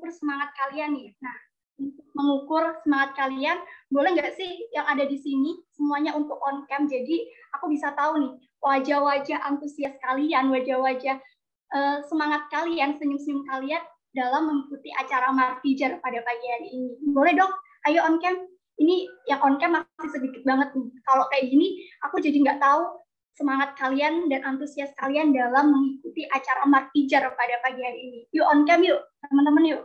mengukur semangat kalian nih. Nah, untuk mengukur semangat kalian, boleh nggak sih yang ada di sini semuanya untuk on cam? Jadi aku bisa tahu nih wajah-wajah antusias kalian, wajah-wajah semangat kalian, senyum-senyum kalian dalam mengikuti acara Martijar pada pagi hari ini. Boleh dong, ayo on cam. Ini yang on cam masih sedikit banget nih. Kalau kayak gini, aku jadi nggak tahu semangat kalian dan antusias kalian dalam mengikuti acara Martijar pada pagi hari ini. Yuk on cam yuk, teman-teman yuk.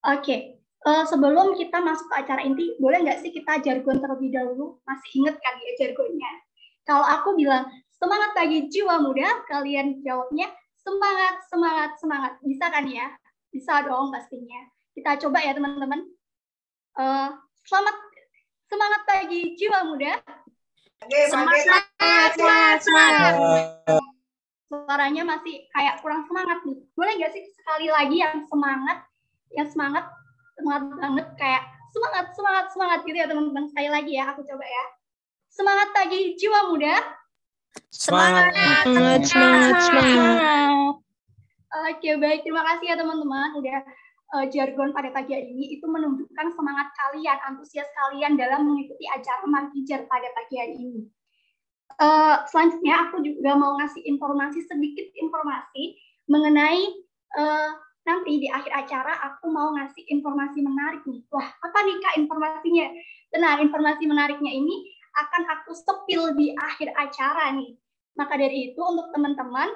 Oke, sebelum kita masuk ke acara inti, boleh nggak sih kita jargon terlebih dahulu? Masih inget kan ya jargonnya? Kalau aku bilang, semangat pagi jiwa muda, kalian jawabnya, semangat, semangat, semangat. Bisa kan ya? Bisa dong pastinya. Kita coba ya teman-teman. Semangat pagi jiwa muda. Semangat, semangat, semangat. Suaranya masih kayak kurang semangat nih. Boleh nggak sih sekali lagi yang semangat banget kayak semangat, semangat, semangat gitu ya teman-teman. Sekali lagi ya, aku coba ya. Semangat pagi jiwa muda. Semangat, semangat, semangat, semangat. Oke, baik. Terima kasih ya teman-teman. Udah jargon pada pagi hari ini itu menunjukkan semangat kalian, antusias kalian dalam mengikuti acara Martijar pada pagi hari ini. Selanjutnya aku juga mau ngasih sedikit informasi mengenai nanti di akhir acara aku mau ngasih informasi menarik nih. Wah, apa nih Kak informasinya? Tenang, informasi menariknya ini akan aku sepil di akhir acara nih. Maka dari itu untuk teman-teman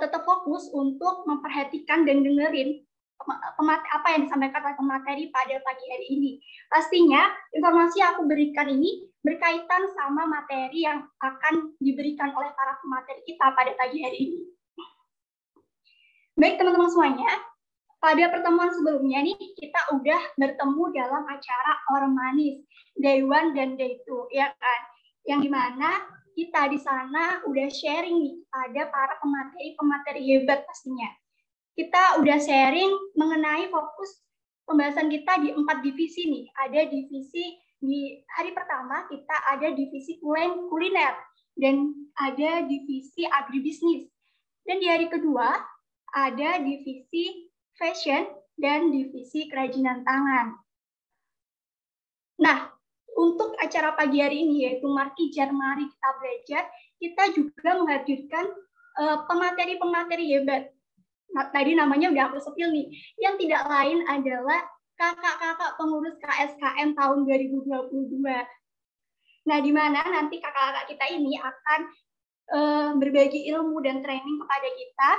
tetap fokus untuk memperhatikan dan dengerin apa yang disampaikan oleh pemateri pada pagi hari ini. Pastinya informasi yang aku berikan ini berkaitan sama materi yang akan diberikan oleh para pemateri kita pada pagi hari ini. Baik teman-teman semuanya, pada pertemuan sebelumnya nih kita udah bertemu dalam acara Ormanis Day 1 dan Day 2 ya kan, yang dimana kita di sana udah sharing nih ada para pemateri hebat pastinya. Kita udah sharing mengenai fokus pembahasan kita di 4 divisi nih. Ada divisi di hari pertama kita ada divisi kuliner dan ada divisi agribisnis. Dan di hari kedua ada divisi fashion dan divisi kerajinan tangan. Nah, untuk acara pagi hari ini yaitu Martijar Mari Kita Belajar, kita juga menghadirkan pemateri-pemateri hebat. Nah, tadi namanya udah aku sepil nih, yang tidak lain adalah kakak-kakak pengurus KSKM tahun 2022. Nah, di mana nanti kakak-kakak kita ini akan berbagi ilmu dan training kepada kita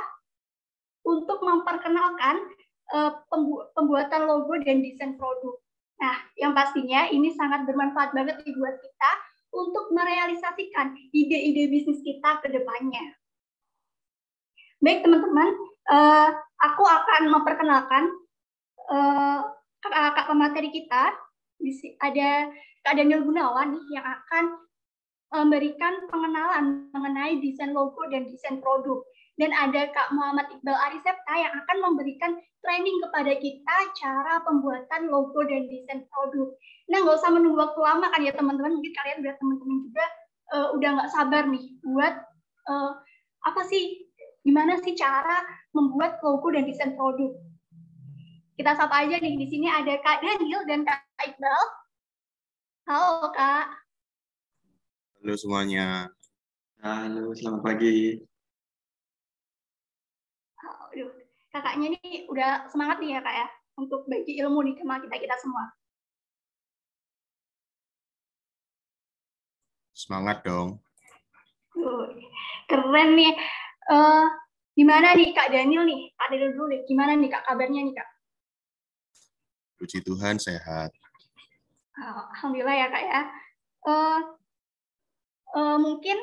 untuk memperkenalkan pembuatan logo dan desain produk. Nah, yang pastinya ini sangat bermanfaat banget buat kita untuk merealisasikan ide-ide bisnis kita ke depannya. Baik teman-teman, aku akan memperkenalkan kakak pemateri kita. Ada Kak Daniel Gunawan nih, yang akan memberikan pengenalan mengenai desain logo dan desain produk. Dan ada Kak Muhammad Iqbal Arisepta yang akan memberikan training kepada kita cara pembuatan logo dan desain produk. Nah, nggak usah menunggu waktu lama kan ya teman-teman, mungkin kalian udah teman-teman juga udah nggak sabar nih buat gimana sih cara membuat logo dan desain produk. Kita sapa aja nih, di sini ada Kak Daniel dan Kak Iqbal. Halo Kak. Halo semuanya. Halo, selamat pagi. Aduh, kakaknya nih udah semangat nih ya Kak ya, untuk bagi ilmu nih sama kita semua. Semangat dong. Keren nih. Gimana nih Kak Daniel nih? Kak Daniel dulu nih, gimana nih Kak kabarnya nih Kak? Puji Tuhan sehat. Alhamdulillah ya Kak ya. Mungkin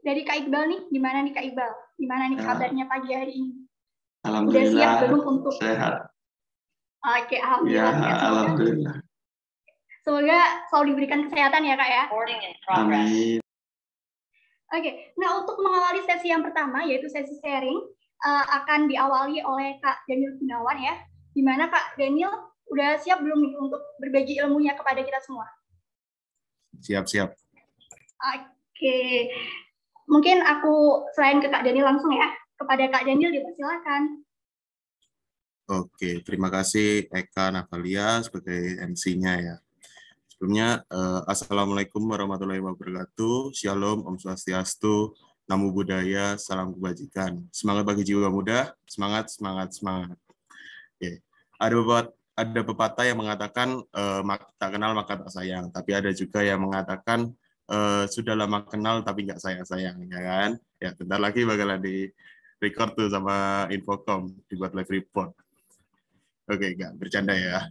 dari Kak Iqbal nih, gimana nih Kak Iqbal? Gimana nih kabarnya pagi hari ini? Alhamdulillah. Udah siap belum untuk sehat? Oke, alhamdulillah. Ya, alhamdulillah. Semoga selalu diberikan kesehatan ya Kak ya. Amin. Oke, nah untuk mengawali sesi yang pertama yaitu sesi sharing akan diawali oleh Kak Daniel Gunawan ya. Gimana Kak Daniel, udah siap belum nih untuk berbagi ilmunya kepada kita semua? Siap-siap. Oke, mungkin aku selain ke Kak Daniel langsung ya, kepada Kak Daniel dipersilakan. Oke, terima kasih Eka Navalia sebagai MC-nya ya. Sebelumnya, Assalamualaikum warahmatullahi wabarakatuh. Shalom, Om Swastiastu, Namo Buddhaya, salam kebajikan. Semangat bagi jiwa muda, semangat, semangat, semangat. Oke. Ada pepatah yang mengatakan tak kenal maka tak sayang, tapi ada juga yang mengatakan sudah lama kenal tapi nggak sayang-sayang, ya kan? Ya, bentar lagi bakalan di record tuh sama Infocom, dibuat live report. Oke, nggak bercanda ya.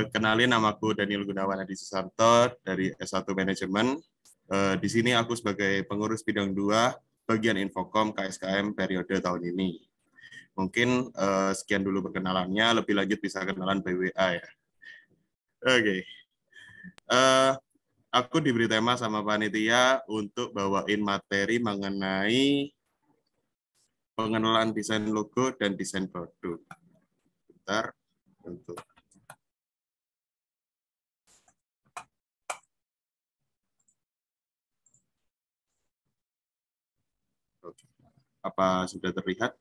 Kenalin, namaku Daniel Gunawan Adi Susanto dari S1 Manajemen. Di sini aku sebagai pengurus bidang 2 bagian Infocom KSKM periode tahun ini. Mungkin sekian dulu perkenalannya, lebih lanjut bisa kenalan by WA ya. Oke. Aku diberi tema sama panitia untuk bawain materi mengenai pengenalan desain logo dan desain produk. Bentar, untuk apa sudah terlihat?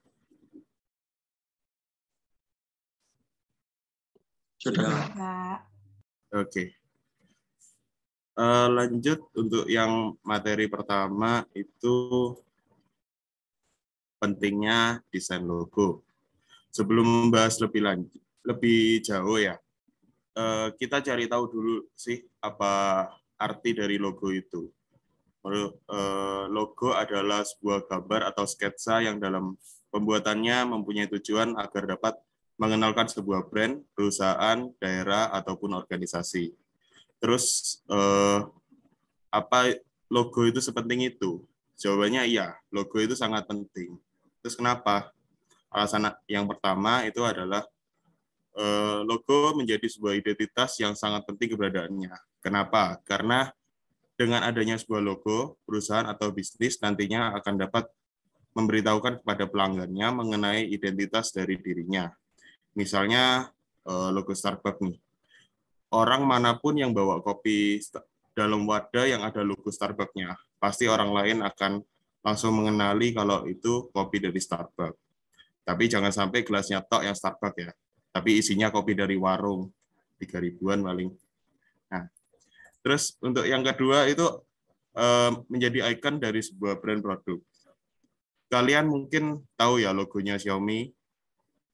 Sudah. Oke. Lanjut untuk yang materi pertama itu pentingnya desain logo. Sebelum membahas lebih jauh ya, kita cari tahu dulu sih apa arti dari logo itu. Logo adalah sebuah gambar atau sketsa yang dalam pembuatannya mempunyai tujuan agar dapat mengenalkan sebuah brand, perusahaan, daerah, ataupun organisasi. Terus, apa logo itu sepenting itu? Jawabannya iya, logo itu sangat penting. Terus kenapa? Alasan yang pertama itu adalah logo menjadi sebuah identitas yang sangat penting keberadaannya. Kenapa? Karena dengan adanya sebuah logo, perusahaan atau bisnis nantinya akan dapat memberitahukan kepada pelanggannya mengenai identitas dari dirinya. Misalnya logo Starbucks nih. Orang manapun yang bawa kopi dalam wadah yang ada logo Starbucks-nya, pasti orang lain akan langsung mengenali kalau itu kopi dari Starbucks. Tapi jangan sampai gelasnya tok yang Starbucks ya. Tapi isinya kopi dari warung, 3.000-an paling. Nah, terus untuk yang kedua itu menjadi ikon dari sebuah brand produk. Kalian mungkin tahu ya logonya Xiaomi.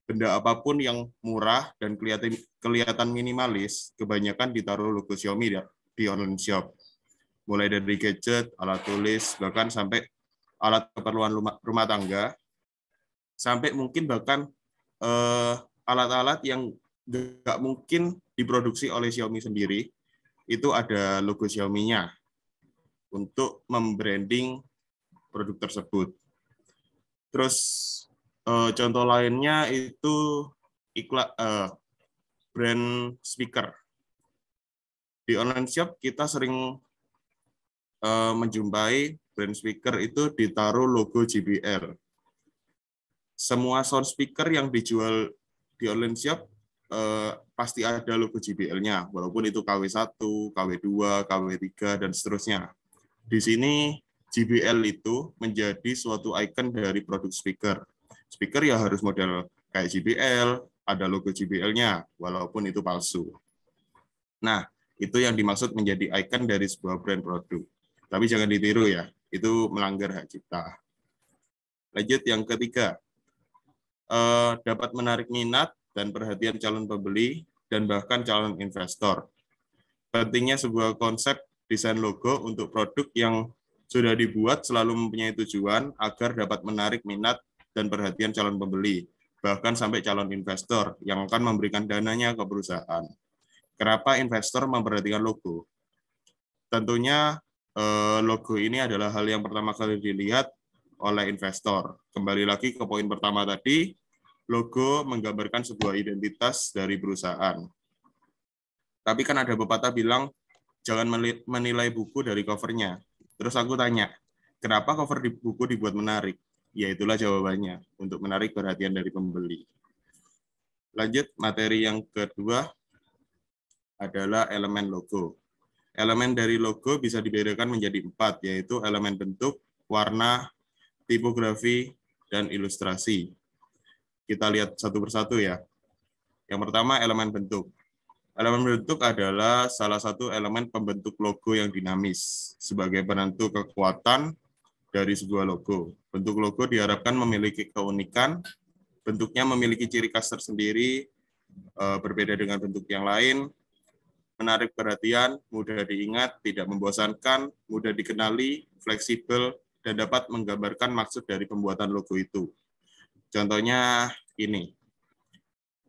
Benda apapun yang murah dan kelihatan minimalis, kebanyakan ditaruh logo Xiaomi di online shop. Mulai dari gadget, alat tulis, bahkan sampai alat keperluan rumah tangga, sampai mungkin bahkan alat-alat yang nggak mungkin diproduksi oleh Xiaomi sendiri, itu ada logo Xiaomi-nya untuk membranding produk tersebut. Terus contoh lainnya itu brand speaker. Di online shop kita sering menjumpai brand speaker itu ditaruh logo JBL. Semua sound speaker yang dijual di online shop pasti ada logo JBL-nya, walaupun itu KW1, KW2, KW3, dan seterusnya. Di sini JBL itu menjadi suatu ikon dari produk speaker. Speaker ya harus model kayak JBL, ada logo JBL-nya, walaupun itu palsu. Nah, itu yang dimaksud menjadi ikon dari sebuah brand produk. Tapi jangan ditiru ya, itu melanggar hak cipta. Lanjut yang ketiga, dapat menarik minat dan perhatian calon pembeli dan bahkan calon investor. Pentingnya sebuah konsep desain logo untuk produk yang sudah dibuat selalu mempunyai tujuan agar dapat menarik minat dan perhatian calon pembeli, bahkan sampai calon investor yang akan memberikan dananya ke perusahaan. Kenapa investor memperhatikan logo? Tentunya logo ini adalah hal yang pertama kali dilihat oleh investor. Kembali lagi ke poin pertama tadi, logo menggambarkan sebuah identitas dari perusahaan. Tapi kan ada pepatah bilang, jangan menilai buku dari covernya. Terus aku tanya, kenapa cover buku dibuat menarik? Ya itulah jawabannya, untuk menarik perhatian dari pembeli. Lanjut, materi yang kedua adalah elemen logo. Elemen dari logo bisa dibedakan menjadi 4, yaitu elemen bentuk, warna, tipografi, dan ilustrasi. kita lihat satu persatu ya. Yang pertama, elemen bentuk. Elemen bentuk adalah salah satu elemen pembentuk logo yang dinamis sebagai penentu kekuatan dari sebuah logo. Bentuk logo diharapkan memiliki keunikan, bentuknya memiliki ciri khas tersendiri, berbeda dengan bentuk yang lain, menarik perhatian, mudah diingat, tidak membosankan, mudah dikenali, fleksibel, dan dapat menggambarkan maksud dari pembuatan logo itu. Contohnya ini.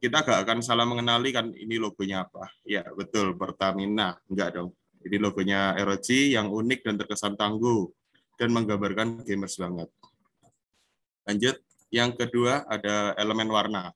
Kita nggak akan salah mengenali kan ini logonya apa. Ya, betul, Pertamina. Enggak dong. Ini logonya ROG yang unik dan terkesan tangguh dan menggambarkan gamers banget. Lanjut, yang kedua ada elemen warna.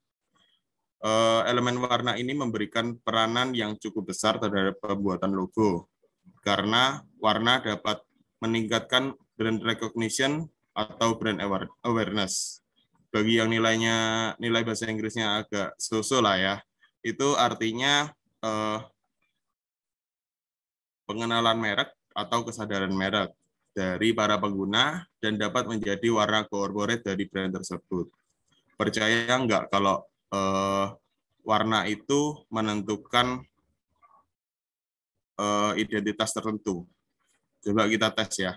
Elemen warna ini memberikan peranan yang cukup besar terhadap pembuatan logo. Karena warna dapat meningkatkan brand recognition atau brand awareness. Bagi yang nilai bahasa Inggrisnya agak so-so lah ya, itu artinya pengenalan merek atau kesadaran merek dari para pengguna dan dapat menjadi warna corporate dari brand tersebut. Percaya nggak kalau warna itu menentukan identitas tertentu? Coba kita tes ya.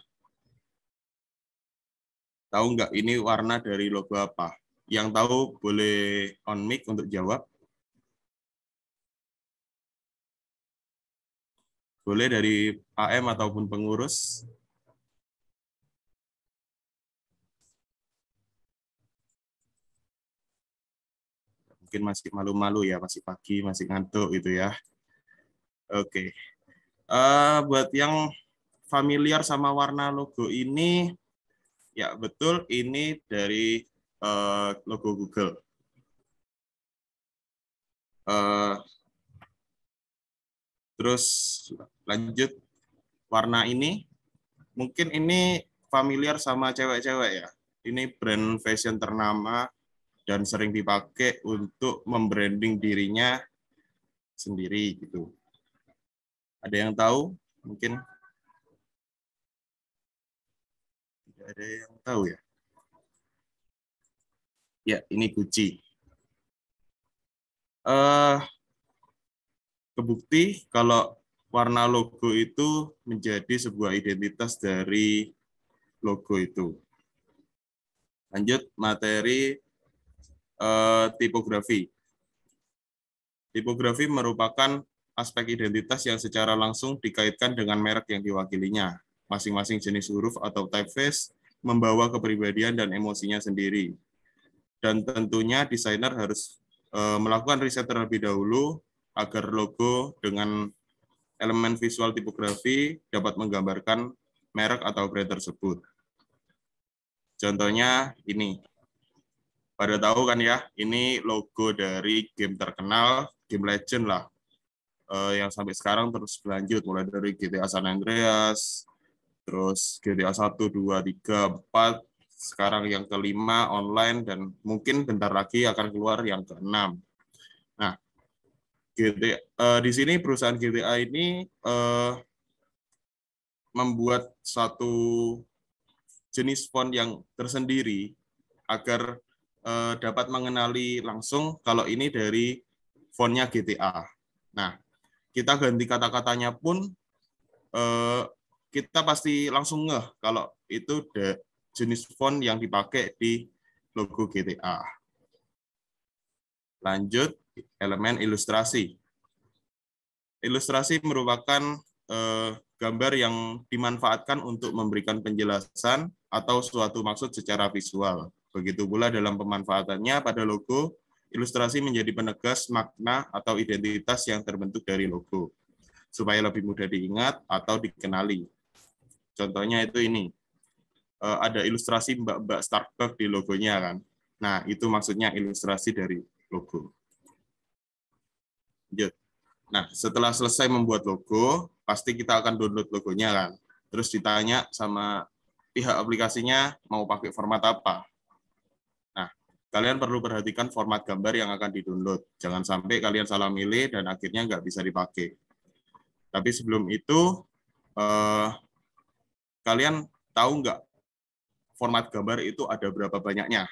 Tahu nggak ini warna dari logo apa? Yang tahu boleh on mic untuk jawab. Boleh dari AM ataupun pengurus. Mungkin masih malu-malu ya, masih pagi, masih ngantuk gitu ya. Oke. Buat yang familiar sama warna logo ini, ya betul, ini dari logo Google. Terus lanjut, warna ini, mungkin ini familiar sama cewek-cewek ya. Ini brand fashion ternama dan sering dipakai untuk membranding dirinya sendiri gitu. Ada yang tahu? Mungkin tidak ada yang tahu ya. Ya, ini Gucci. Kebukti kalau warna logo itu menjadi sebuah identitas dari logo itu. Lanjut, materi tipografi. Tipografi merupakan aspek identitas yang secara langsung dikaitkan dengan merek yang diwakilinya. Masing-masing jenis huruf atau typeface membawa kepribadian dan emosinya sendiri. Dan tentunya desainer harus melakukan riset terlebih dahulu agar logo dengan elemen visual tipografi dapat menggambarkan merek atau brand tersebut. Contohnya ini. Pada tahu kan ya, ini logo dari game terkenal, game legend lah, yang sampai sekarang terus berlanjut, mulai dari GTA San Andreas, terus GTA 1, 2, 3, 4, sekarang yang kelima online, dan mungkin bentar lagi akan keluar yang keenam. Nah, di sini perusahaan GTA ini membuat satu jenis font yang tersendiri agar dapat mengenali langsung kalau ini dari fontnya GTA. Nah, kita ganti kata-katanya pun kita pasti langsung ngeh kalau itu jenis font yang dipakai di logo GTA. Lanjut, elemen ilustrasi. Ilustrasi merupakan gambar yang dimanfaatkan untuk memberikan penjelasan atau suatu maksud secara visual. Begitu pula dalam pemanfaatannya pada logo, ilustrasi menjadi penegas makna atau identitas yang terbentuk dari logo, supaya lebih mudah diingat atau dikenali. Contohnya itu ini, ada ilustrasi mbak-mbak Starbucks di logonya kan. Nah, itu maksudnya ilustrasi dari logo. Lanjut. Nah, setelah selesai membuat logo, pasti kita akan download logonya kan. Terus ditanya sama pihak aplikasinya mau pakai format apa. Nah, kalian perlu perhatikan format gambar yang akan di-download. Jangan sampai kalian salah milih dan akhirnya nggak bisa dipakai. Tapi sebelum itu, kalian tahu nggak format gambar itu ada berapa banyaknya?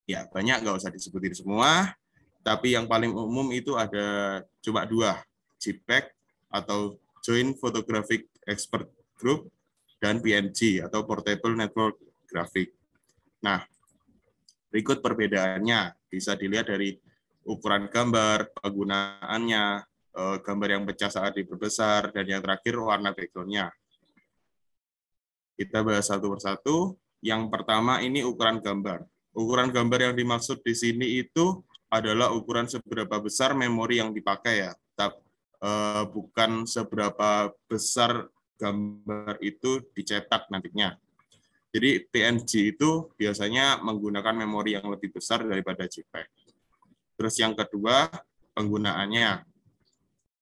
Ya, banyak, nggak usah disebutin semua. Tapi yang paling umum itu ada cuma 2, JPEG atau Joint Photographic Expert Group, dan PNG atau Portable Network Graphic. Nah, berikut perbedaannya. Bisa dilihat dari ukuran gambar, penggunaannya, gambar yang pecah saat diperbesar, dan yang terakhir warna background-nya. Kita bahas satu persatu. Yang pertama ini ukuran gambar. Ukuran gambar yang dimaksud di sini itu adalah ukuran seberapa besar memori yang dipakai ya, bukan seberapa besar gambar itu dicetak nantinya. Jadi PNG itu biasanya menggunakan memori yang lebih besar daripada JPEG. Terus yang kedua, penggunaannya.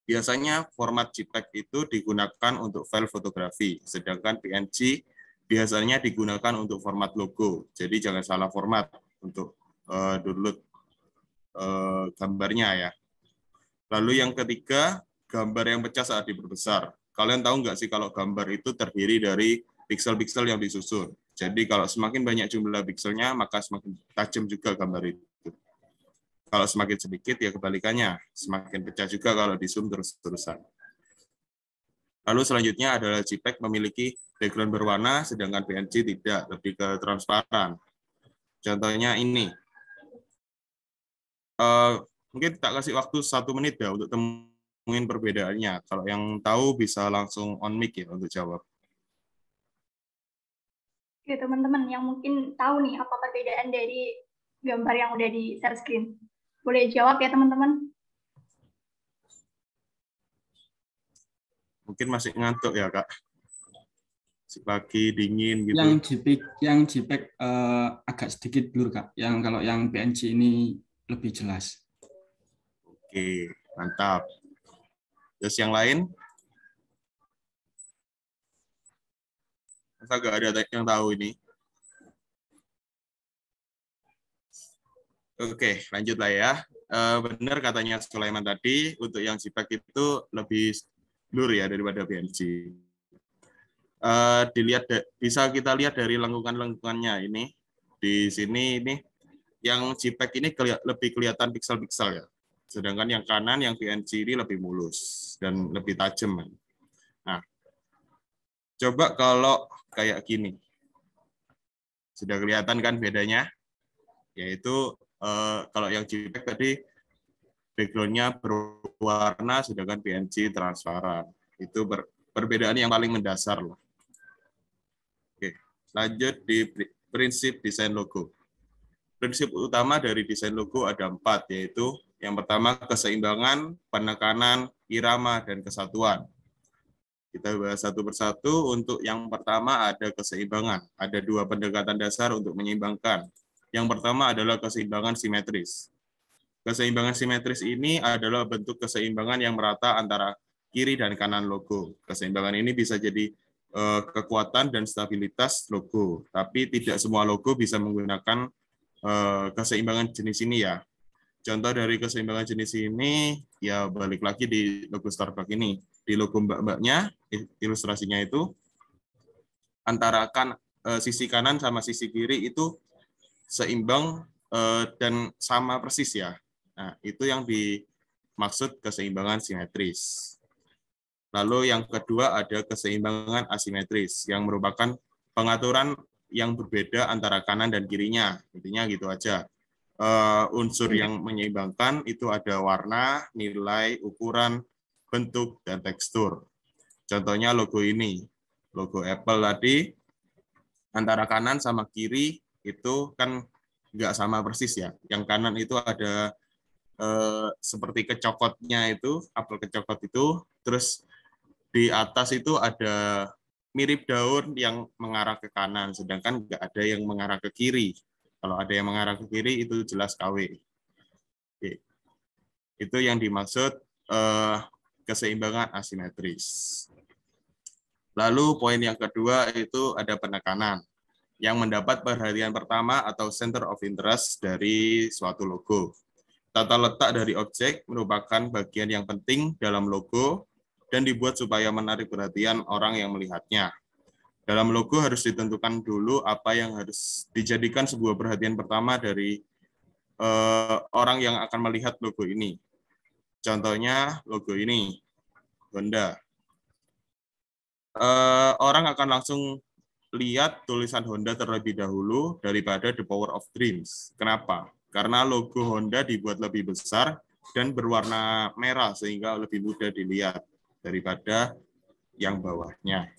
Biasanya format JPEG itu digunakan untuk file fotografi, sedangkan PNG biasanya digunakan untuk format logo. Jadi jangan salah format untuk download gambarnya ya. Lalu yang ketiga, gambar yang pecah saat diperbesar. Kalian tahu nggak sih kalau gambar itu terdiri dari piksel-piksel yang disusun. Jadi kalau semakin banyak jumlah pikselnya, maka semakin tajam juga gambar itu. Kalau semakin sedikit, ya kebalikannya. Semakin pecah juga kalau di zoom terus-terusan. Lalu selanjutnya adalah JPEG memiliki background berwarna, sedangkan PNG tidak, lebih ke transparan. Contohnya ini. Mungkin tak kasih waktu 1 menit ya untuk temuin perbedaannya. Kalau yang tahu bisa langsung on mic ya untuk jawab. Oke, teman-teman yang mungkin tahu nih apa perbedaan dari gambar yang udah di share screen. Boleh jawab ya, teman-teman? Mungkin masih ngantuk ya, Kak. Pagi dingin gitu. Yang JPEG agak sedikit blur, Kak. Kalau yang PNG ini lebih jelas. Oke, mantap. Terus yang lain? Masa nggak ada yang tahu ini? Oke, lanjut lah ya. Benar katanya Sulaiman tadi, untuk yang JPEG itu lebih blur ya daripada PNG. Bisa kita lihat dari lengkungan-lengkungannya ini. Di sini ini yang JPEG ini lebih kelihatan piksel-piksel ya. Sedangkan yang kanan, yang PNG ini lebih mulus dan lebih tajam. Nah, coba kalau kayak gini. Sudah kelihatan kan bedanya? Yaitu kalau yang JPEG tadi background-nya berwarna, sedangkan PNG transparan. Itu perbedaan yang paling mendasar loh. Oke, lanjut di prinsip desain logo. Prinsip utama dari desain logo ada 4, yaitu yang pertama keseimbangan, penekanan, irama, dan kesatuan. Kita bahas satu persatu. Untuk yang pertama ada keseimbangan. Ada 2 pendekatan dasar untuk menyeimbangkan. Yang pertama adalah keseimbangan simetris. Keseimbangan simetris ini adalah bentuk keseimbangan yang merata antara kiri dan kanan logo. Keseimbangan ini bisa jadi kekuatan dan stabilitas logo, tapi tidak semua logo bisa menggunakan keseimbangan jenis ini ya. Contoh dari keseimbangan jenis ini, ya balik lagi di logo Starbucks ini. Di logo mbak-mbaknya, ilustrasinya itu, antara sisi kanan sama sisi kiri itu seimbang dan sama persis ya. Nah, itu yang dimaksud keseimbangan simetris. Lalu yang kedua ada keseimbangan asimetris, yang merupakan pengaturan yang berbeda antara kanan dan kirinya. Intinya gitu aja. Unsur yang menyeimbangkan itu ada warna, nilai, ukuran, bentuk, dan tekstur. Contohnya logo ini, logo Apple tadi, antara kanan sama kiri itu kan nggak sama persis ya. Yang kanan itu ada seperti kecokotnya itu, apel kecokot itu, terus di atas itu ada mirip daun yang mengarah ke kanan, sedangkan nggak ada yang mengarah ke kiri. Kalau ada yang mengarah ke kiri, itu jelas KW. Oke. Itu yang dimaksud keseimbangan asimetris. Lalu poin yang kedua itu ada penekanan, yang mendapat perhatian pertama atau center of interest dari suatu logo. Tata letak dari objek merupakan bagian yang penting dalam logo dan dibuat supaya menarik perhatian orang yang melihatnya. Dalam logo harus ditentukan dulu apa yang harus dijadikan sebuah perhatian pertama dari orang yang akan melihat logo ini. Contohnya logo ini, Honda. Orang akan langsung lihat tulisan Honda terlebih dahulu daripada The Power of Dreams. Kenapa? Karena logo Honda dibuat lebih besar dan berwarna merah sehingga lebih mudah dilihat daripada yang bawahnya.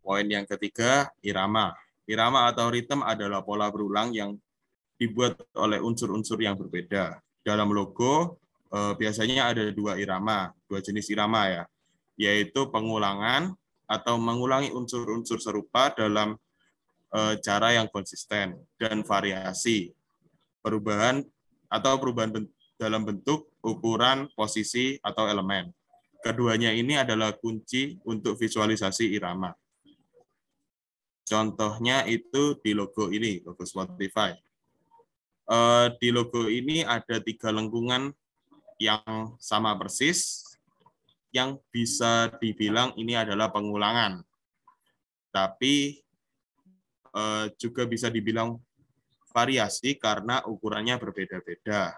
Poin yang ketiga, irama. Irama atau ritme adalah pola berulang yang dibuat oleh unsur-unsur yang berbeda. Dalam logo biasanya ada dua jenis irama ya, yaitu pengulangan atau mengulangi unsur-unsur serupa dalam cara yang konsisten, dan variasi, perubahan dalam bentuk, ukuran, posisi, atau elemen. Keduanya ini adalah kunci untuk visualisasi irama. Contohnya itu di logo ini, logo Spotify. Di logo ini ada 3 lengkungan yang sama persis, yang bisa dibilang ini adalah pengulangan. Tapi juga bisa dibilang variasi karena ukurannya berbeda-beda.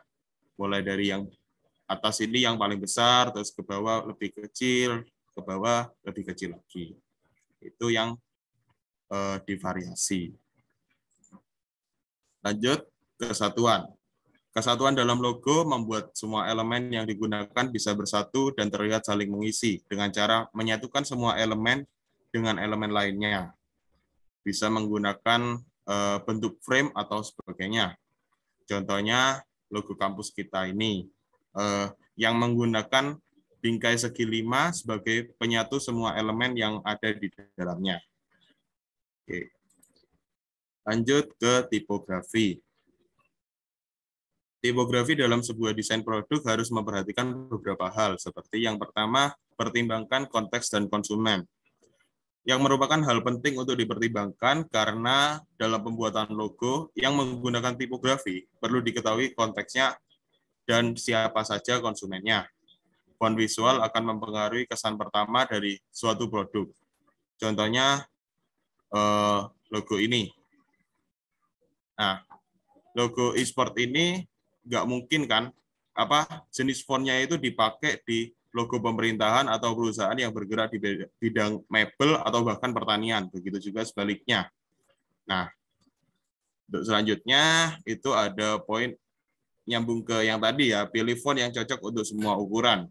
Mulai dari yang atas ini yang paling besar, terus ke bawah lebih kecil, ke bawah lebih kecil lagi. Itu yang divariasi. Lanjut, kesatuan. Kesatuan dalam logo membuat semua elemen yang digunakan bisa bersatu dan terlihat saling mengisi dengan cara menyatukan semua elemen dengan elemen lainnya. Bisa menggunakan bentuk frame atau sebagainya. Contohnya logo kampus kita ini yang menggunakan bingkai segi 5 sebagai penyatu semua elemen yang ada di dalamnya. Oke. Lanjut ke tipografi. Tipografi dalam sebuah desain produk harus memperhatikan beberapa hal, seperti yang pertama, pertimbangkan konteks dan konsumen, yang merupakan hal penting untuk dipertimbangkan karena dalam pembuatan logo yang menggunakan tipografi perlu diketahui konteksnya dan siapa saja konsumennya. Font visual akan mempengaruhi kesan pertama dari suatu produk. Contohnya logo ini. Nah, logo e-sport ini nggak mungkin kan jenis fontnya itu dipakai di logo pemerintahan atau perusahaan yang bergerak di bidang mebel atau bahkan pertanian. Begitu juga sebaliknya. Nah, untuk selanjutnya itu ada poin nyambung ke yang tadi ya, pilih font yang cocok untuk semua ukuran.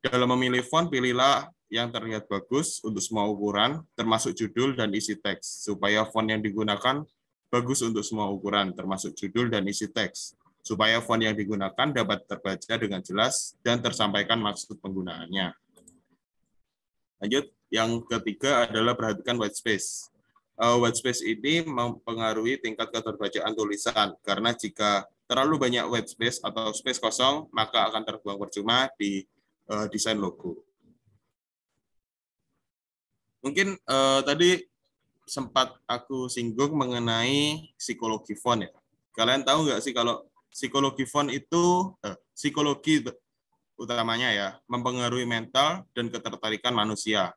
Dalam memilih font, pilihlah yang terlihat bagus untuk semua ukuran, termasuk judul dan isi teks, supaya font yang digunakan bagus untuk semua ukuran, termasuk judul dan isi teks, supaya font yang digunakan dapat terbaca dengan jelas dan tersampaikan maksud penggunaannya. Lanjut, yang ketiga adalah perhatikan white space. White space ini mempengaruhi tingkat keterbacaan tulisan, karena jika terlalu banyak white space atau space kosong, maka akan terbuang percuma di desain logo. Mungkin tadi sempat aku singgung mengenai psikologi font ya. Kalian tahu nggak sih kalau psikologi font itu psikologi utamanya ya mempengaruhi mental dan ketertarikan manusia.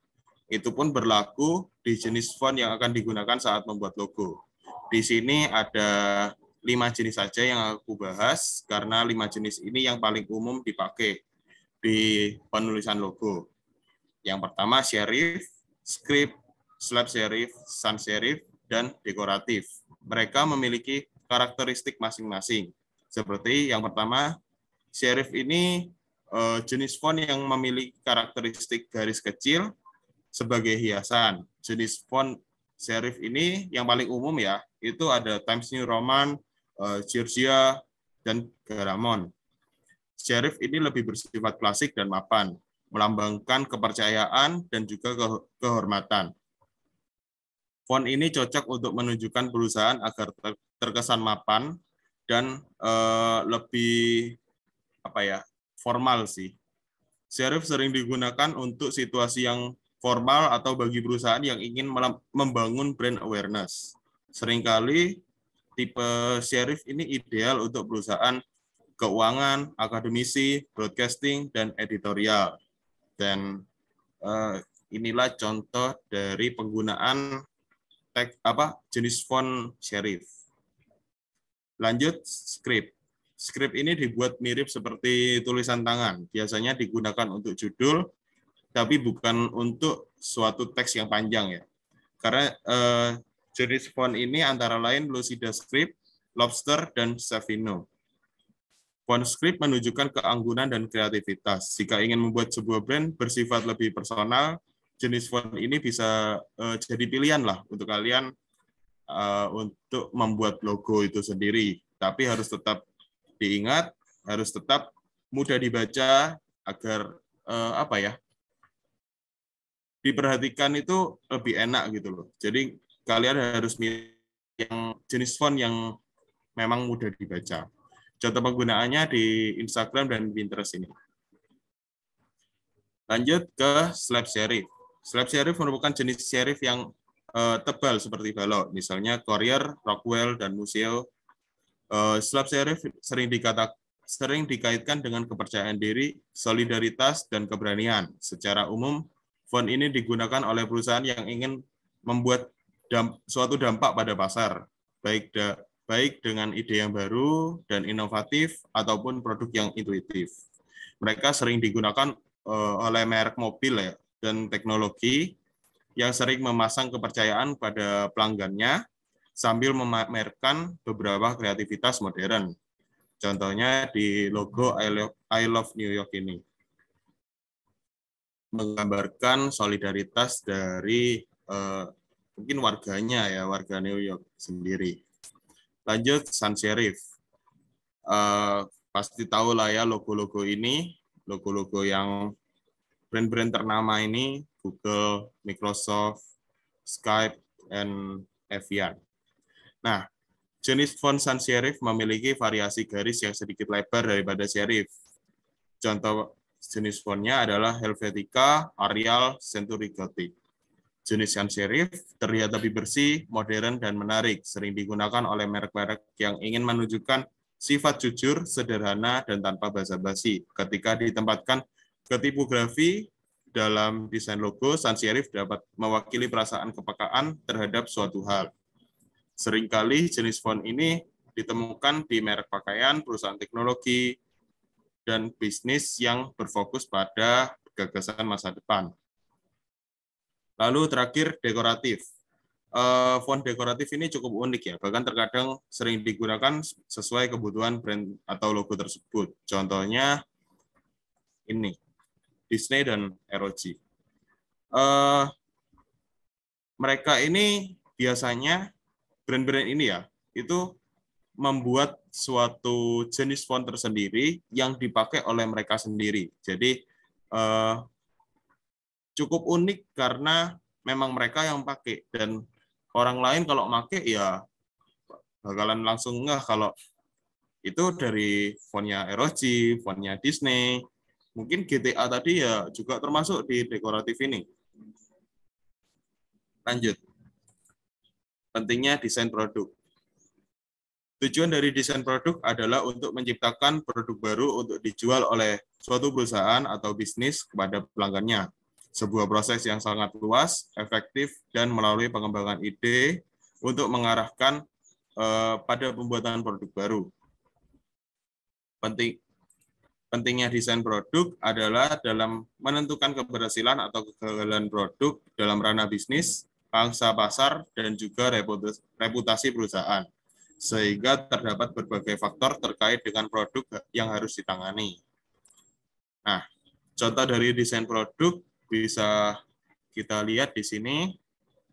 Itu pun berlaku di jenis font yang akan digunakan saat membuat logo. Di sini ada 5 jenis saja yang aku bahas karena 5 jenis ini yang paling umum dipakai di penulisan logo. Yang pertama serif, script, slab serif, sans serif, dan dekoratif. Mereka memiliki karakteristik masing-masing. Seperti yang pertama, serif ini jenis font yang memiliki karakteristik garis kecil sebagai hiasan. Jenis font serif ini yang paling umum ya, itu ada Times New Roman, Georgia, dan Garamond. Serif ini lebih bersifat klasik dan mapan, melambangkan kepercayaan dan juga kehormatan. Font ini cocok untuk menunjukkan perusahaan agar terkesan mapan dan lebih formal sih. Serif sering digunakan untuk situasi yang formal atau bagi perusahaan yang ingin membangun brand awareness. Seringkali tipe serif ini ideal untuk perusahaan keuangan, akademisi, broadcasting, dan editorial. Dan inilah contoh dari penggunaan jenis font serif. Lanjut, script. Script ini dibuat mirip seperti tulisan tangan. Biasanya digunakan untuk judul, tapi bukan untuk suatu teks yang panjang ya. Karena jenis font ini antara lain Lucida Script, Lobster, dan Savino. Font script menunjukkan keanggunan dan kreativitas. Jika ingin membuat sebuah brand bersifat lebih personal, jenis font ini bisa jadi pilihan lah untuk kalian untuk membuat logo itu sendiri. Tapi harus tetap diingat, harus tetap mudah dibaca agar diperhatikan itu lebih enak gitu loh. Jadi kalian harus milih yang jenis font yang memang mudah dibaca. Contoh penggunaannya di Instagram dan Pinterest ini. Lanjut ke slab serif. Slab serif merupakan jenis serif yang tebal seperti balok, misalnya Courier, Rockwell, dan Museo. Slab serif sering dikaitkan dengan kepercayaan diri, solidaritas, dan keberanian. Secara umum, font ini digunakan oleh perusahaan yang ingin membuat suatu dampak pada pasar, baik dengan ide yang baru dan inovatif ataupun produk yang intuitif. Mereka sering digunakan oleh merek mobil ya, dan teknologi yang sering memasang kepercayaan pada pelanggannya sambil memamerkan beberapa kreativitas modern. Contohnya di logo I Love New York ini. Menggambarkan solidaritas dari mungkin warganya ya, warga New York sendiri. Lanjut, sans serif. Pasti tahu lah ya logo-logo ini, logo-logo yang brand-brand ternama ini, Google, Microsoft, Skype, dan Evian. Nah, jenis font sans serif memiliki variasi garis yang sedikit lebar daripada serif. Contoh jenis fontnya adalah Helvetica, Arial, Century Gothic. Jenis sans serif terlihat lebih bersih, modern, dan menarik. Sering digunakan oleh merek-merek yang ingin menunjukkan sifat jujur, sederhana, dan tanpa basa-basi. Ketika ditempatkan ke tipografi dalam desain logo, sans serif dapat mewakili perasaan kepekaan terhadap suatu hal. Seringkali jenis font ini ditemukan di merek pakaian, perusahaan teknologi, dan bisnis yang berfokus pada gagasan masa depan. Lalu terakhir, dekoratif. Font dekoratif ini cukup unik ya, bahkan terkadang sering digunakan sesuai kebutuhan brand atau logo tersebut. Contohnya ini, Disney dan ROG. Mereka ini biasanya, brand-brand ini ya, itu membuat suatu jenis font tersendiri yang dipakai oleh mereka sendiri. Jadi cukup unik karena memang mereka yang pakai, dan orang lain kalau pakai ya bakalan langsung ngeh kalau itu dari fontnya ROG, fontnya Disney, mungkin GTA tadi ya juga termasuk di dekoratif ini. Lanjut. Pentingnya desain produk. Tujuan dari desain produk adalah untuk menciptakan produk baru untuk dijual oleh suatu perusahaan atau bisnis kepada pelanggannya. Sebuah proses yang sangat luas, efektif, dan melalui pengembangan ide untuk mengarahkan pada pembuatan produk baru. Pentingnya desain produk adalah dalam menentukan keberhasilan atau kegagalan produk dalam ranah bisnis, pangsa pasar, dan juga reputasi perusahaan. Sehingga terdapat berbagai faktor terkait dengan produk yang harus ditangani. Nah, contoh dari desain produk bisa kita lihat di sini.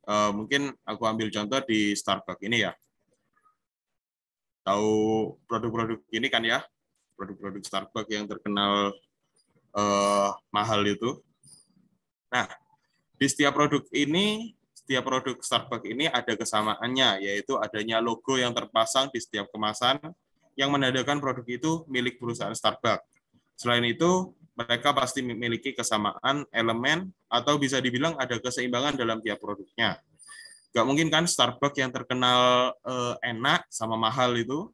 Mungkin aku ambil contoh di Starbucks ini ya. Tahu produk-produk ini kan ya? Produk-produk Starbucks yang terkenal mahal itu. Nah, di setiap produk Starbucks ini ada kesamaannya, yaitu adanya logo yang terpasang di setiap kemasan yang menandakan produk itu milik perusahaan Starbucks. Selain itu, mereka pasti memiliki kesamaan elemen atau bisa dibilang ada keseimbangan dalam tiap produknya. Nggak mungkin kan Starbucks yang terkenal enak sama mahal itu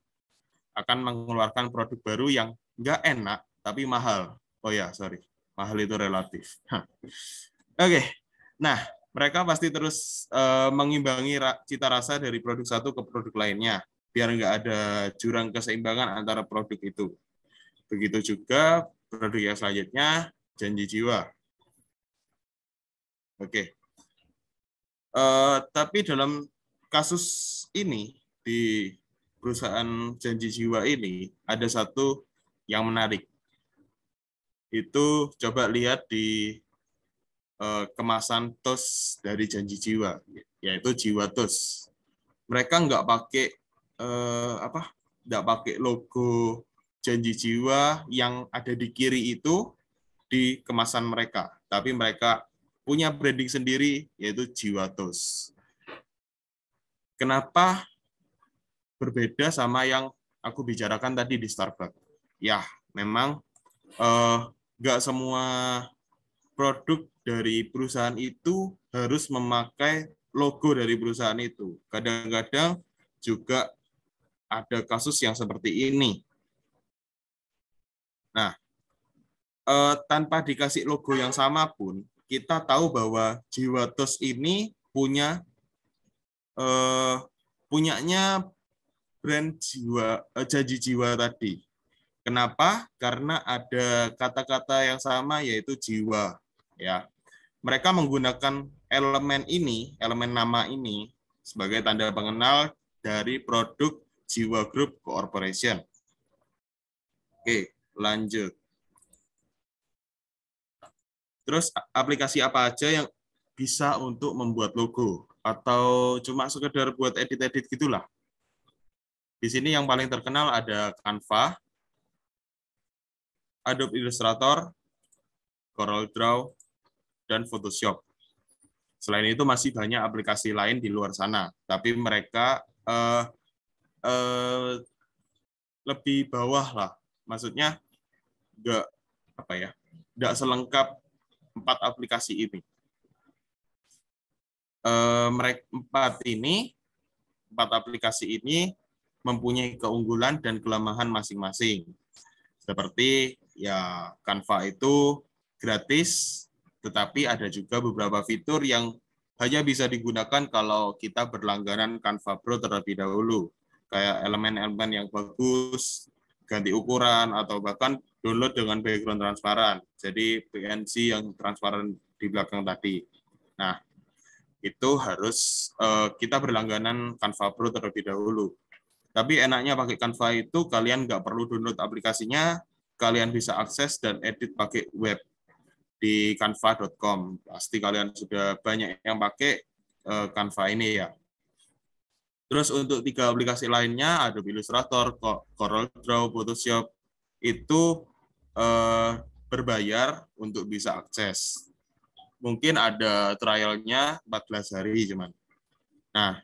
akan mengeluarkan produk baru yang nggak enak tapi mahal. Oh ya, sorry, mahal itu relatif. Oke, nah mereka pasti terus mengimbangi cita rasa dari produk satu ke produk lainnya. biar nggak ada jurang keseimbangan antara produk itu. Begitu juga produk yang selanjutnya, janji jiwa. Oke. Tapi dalam kasus ini, di perusahaan janji jiwa ini, ada satu yang menarik. Itu coba lihat di kemasan tos dari janji jiwa, yaitu jiwa tos. Mereka nggak pakai nggak pakai logo janji jiwa yang ada di kiri itu di kemasan mereka, tapi mereka punya branding sendiri, yaitu jiwa tos. Kenapa berbeda sama yang aku bicarakan tadi di Starbucks? Ya, memang nggak semua produk dari perusahaan itu harus memakai logo dari perusahaan itu. Kadang-kadang juga ada kasus yang seperti ini. Nah, tanpa dikasih logo yang sama pun, kita tahu bahwa Jiwa Tos ini punyanya brand janji jiwa tadi. Kenapa? Karena ada kata-kata yang sama, yaitu jiwa. Ya, mereka menggunakan elemen nama ini sebagai tanda pengenal dari produk Jiwa Group Corporation. Oke, lanjut. Terus aplikasi apa aja yang bisa untuk membuat logo atau cuma sekedar buat edit-edit gitulah. Di sini yang paling terkenal ada Canva, Adobe Illustrator, CorelDRAW, dan Photoshop. Selain itu masih banyak aplikasi lain di luar sana, tapi mereka lebih bawah lah. Maksudnya nggak selengkap 4 aplikasi ini. Empat aplikasi ini mempunyai keunggulan dan kelemahan masing-masing. Seperti ya Canva itu gratis, tetapi ada juga beberapa fitur yang hanya bisa digunakan kalau kita berlangganan Canva Pro terlebih dahulu, kayak elemen-elemen yang bagus, ganti ukuran, atau bahkan download dengan background transparan. Jadi PNG yang transparan di belakang tadi. Nah, itu harus kita berlangganan Canva Pro terlebih dahulu. Tapi enaknya pakai Canva itu kalian nggak perlu download aplikasinya, kalian bisa akses dan edit pakai web di canva.com. Pasti kalian sudah banyak yang pakai Canva ini ya. Terus untuk 3 aplikasi lainnya, Adobe Illustrator, CorelDRAW, Photoshop, itu berbayar untuk bisa akses. Mungkin ada trialnya 14 hari cuman. Nah,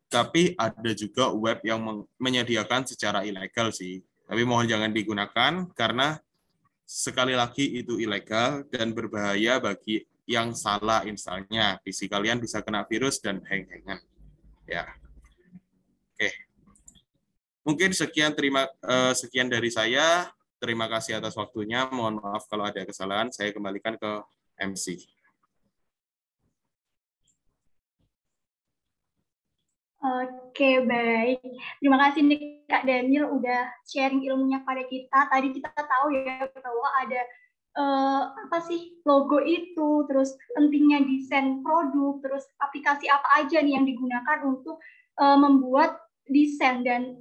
tapi ada juga web yang menyediakan secara ilegal sih. Tapi mohon jangan digunakan karena sekali lagi itu ilegal dan berbahaya bagi yang salah instalnya. PC kalian bisa kena virus dan hang-hangan. Ya. Oke. Mungkin sekian dari saya. Terima kasih atas waktunya. Mohon maaf kalau ada kesalahan. Saya kembalikan ke MC. Oke, baik. Terima kasih nih Kak Daniel udah sharing ilmunya pada kita. Tadi kita tahu ya bahwa ada apa sih logo itu, terus pentingnya desain produk, terus aplikasi apa aja nih yang digunakan untuk membuat desain dan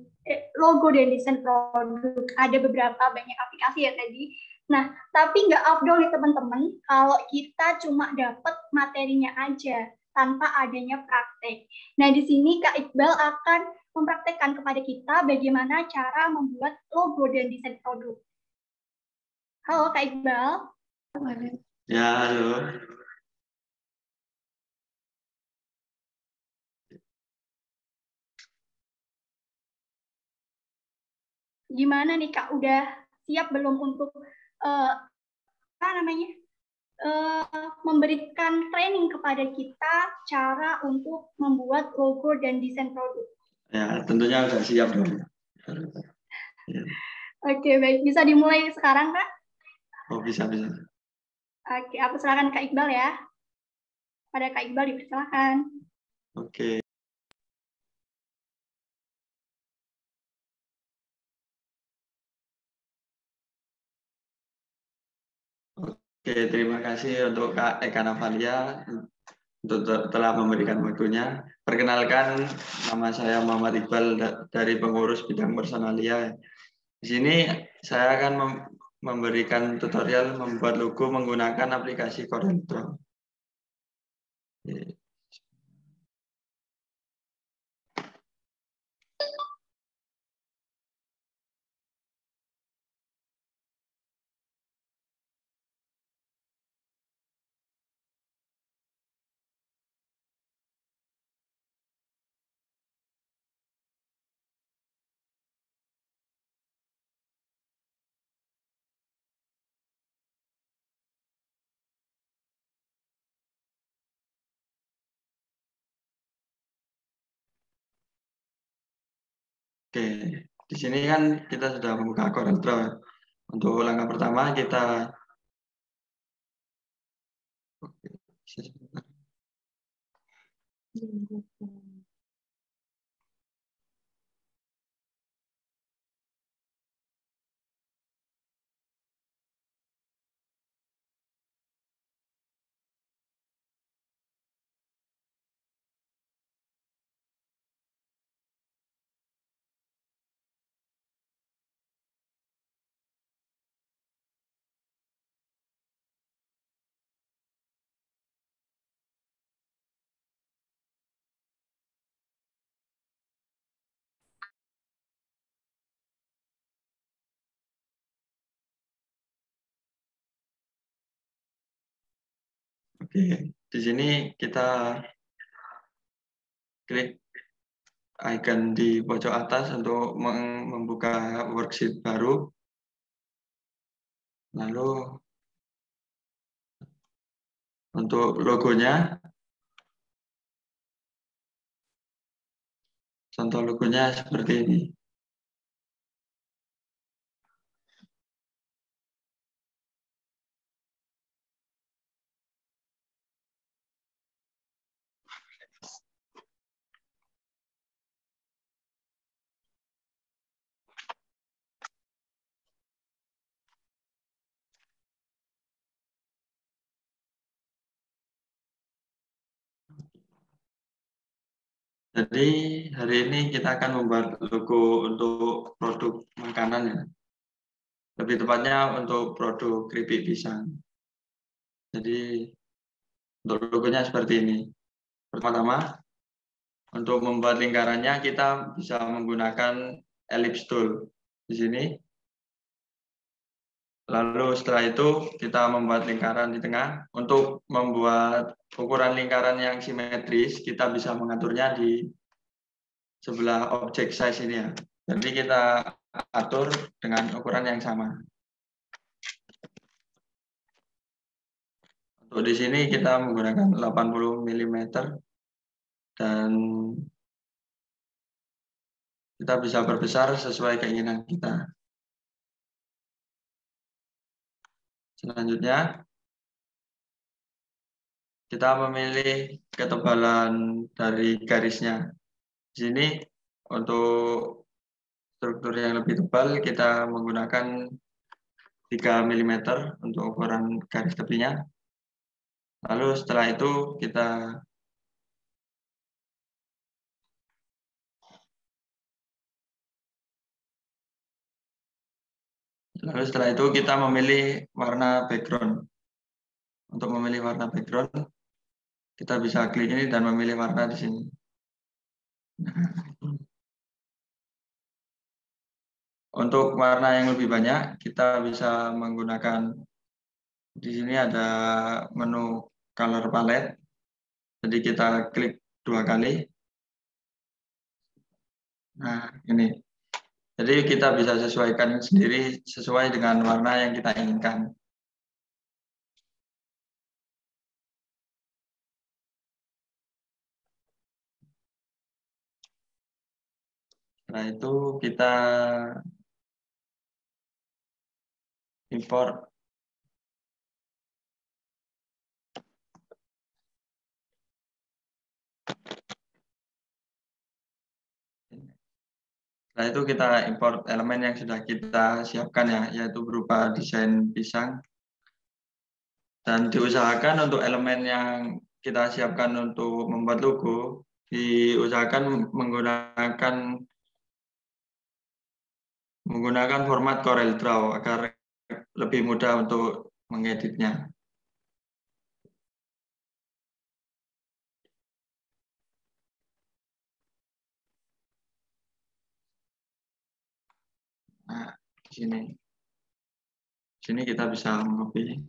logo dan desain produk. Ada beberapa banyak aplikasi ya tadi. Nah, tapi nggak afdol nih teman-teman kalau kita cuma dapat materinya aja tanpa adanya praktek. Nah, di sini Kak Iqbal akan mempraktekkan kepada kita bagaimana cara membuat logo dan desain produk. Halo Kak Iqbal. Ya, halo. Gimana nih Kak, udah siap belum untuk memberikan training kepada kita cara untuk membuat logo dan desain produk? Ya, tentunya sudah siap dong. Ya. Oke, baik. Bisa dimulai sekarang, Kak? Oh, bisa. Oke, aku silakan Kak Iqbal ya. Pada Kak Iqbal dipersilakan. Oke. Oke, terima kasih untuk Kak Eka Navalia untuk telah memberikan waktunya. Perkenalkan, nama saya Muhammad Iqbal dari pengurus bidang personalia. Di sini saya akan memberikan tutorial membuat logo menggunakan aplikasi CorelDRAW. Oke, di sini kan kita sudah membuka CorelDRAW. Untuk langkah pertama kita Oke, di sini kita klik icon di pojok atas untuk membuka worksheet baru. Lalu untuk logonya, contoh logonya seperti ini. Jadi hari ini kita akan membuat logo untuk produk makanan ya. Lebih tepatnya untuk produk keripik pisang. Jadi untuk logonya seperti ini. Pertama, untuk membuat lingkarannya kita bisa menggunakan ellipse tool di sini. Lalu setelah itu kita membuat lingkaran di tengah. Untuk membuat ukuran lingkaran yang simetris, kita bisa mengaturnya di sebelah objek size ini ya. Jadi kita atur dengan ukuran yang sama. Untuk di sini kita menggunakan 80 mm dan kita bisa perbesar sesuai keinginan kita. Selanjutnya, kita memilih ketebalan dari garisnya. Di sini untuk struktur yang lebih tebal kita menggunakan 3 mm untuk ukuran garis tepinya. Lalu setelah itu kita memilih warna background. Untuk memilih warna background, kita bisa klik ini dan memilih warna di sini. Untuk warna yang lebih banyak, kita bisa menggunakan di sini ada menu color palette. Jadi kita klik 2 kali. Nah, ini. Jadi kita bisa sesuaikan sendiri sesuai dengan warna yang kita inginkan. Setelah itu kita import Setelah itu kita import elemen yang sudah kita siapkan ya, yaitu berupa desain pisang. Dan diusahakan untuk elemen yang kita siapkan untuk membuat logo, diusahakan menggunakan format CorelDRAW agar lebih mudah untuk mengeditnya. Nah, di sini kita bisa mengcopy.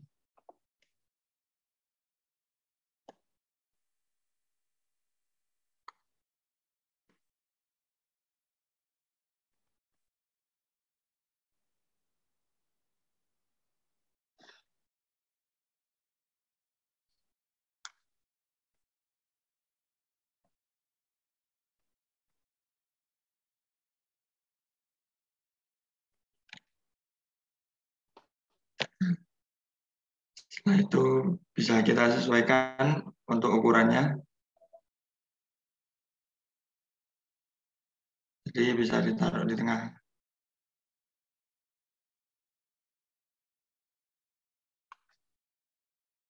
Setelah itu bisa kita sesuaikan untuk ukurannya. Jadi bisa ditaruh di tengah.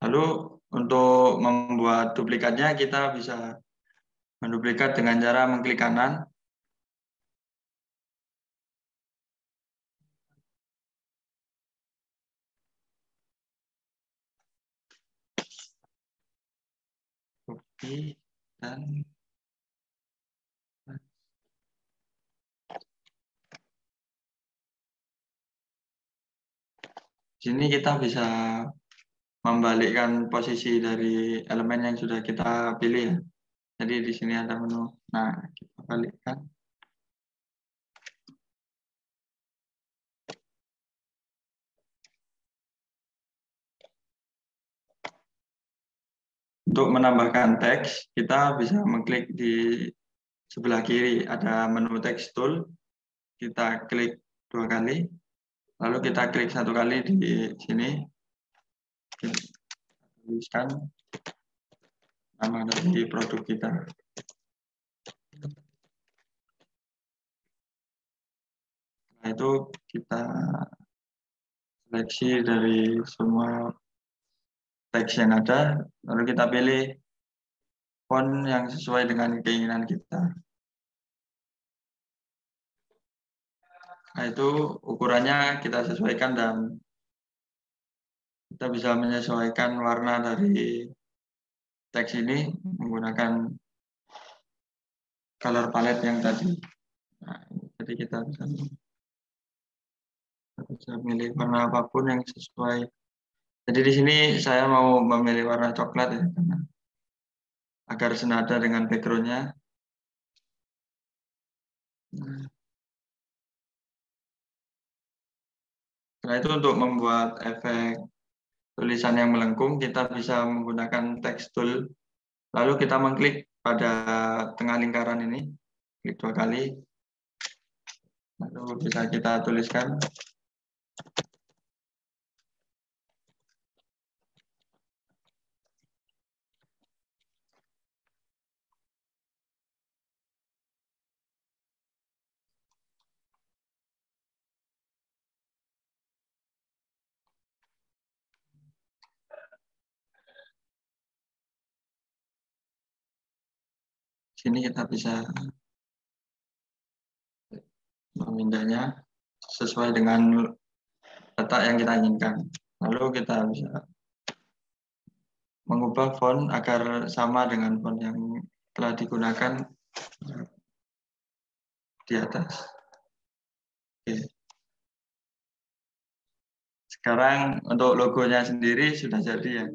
Lalu untuk membuat duplikatnya kita bisa menduplikat dengan cara mengklik kanan. Copy dan sini kita bisa membalikkan posisi dari elemen yang sudah kita pilih ya. Jadi di sini ada menu. Nah, kita balikkan. Untuk menambahkan teks, kita bisa mengklik di sebelah kiri ada menu text tool. Kita klik 2 kali. Lalu kita klik 1 kali di sini. Kita tuliskan nama dari produk kita. Nah, itu kita seleksi dari semua teks yang ada, lalu kita pilih font yang sesuai dengan keinginan kita. Nah, itu ukurannya kita sesuaikan dan kita bisa menyesuaikan warna dari teks ini menggunakan color palette yang tadi. Nah, jadi kita bisa milih warna apapun yang sesuai. Jadi di sini saya mau memilih warna coklat ya, karena agar senada dengan background-nya. Setelah itu untuk membuat efek tulisan yang melengkung, kita bisa menggunakan text tool. Lalu kita mengklik pada tengah lingkaran ini, klik 2 kali. Lalu bisa kita tuliskan. Sini kita bisa memindahnya sesuai dengan letak yang kita inginkan. Lalu kita bisa mengubah font agar sama dengan font yang telah digunakan di atas. Oke. Sekarang untuk logonya sendiri sudah jadi ya.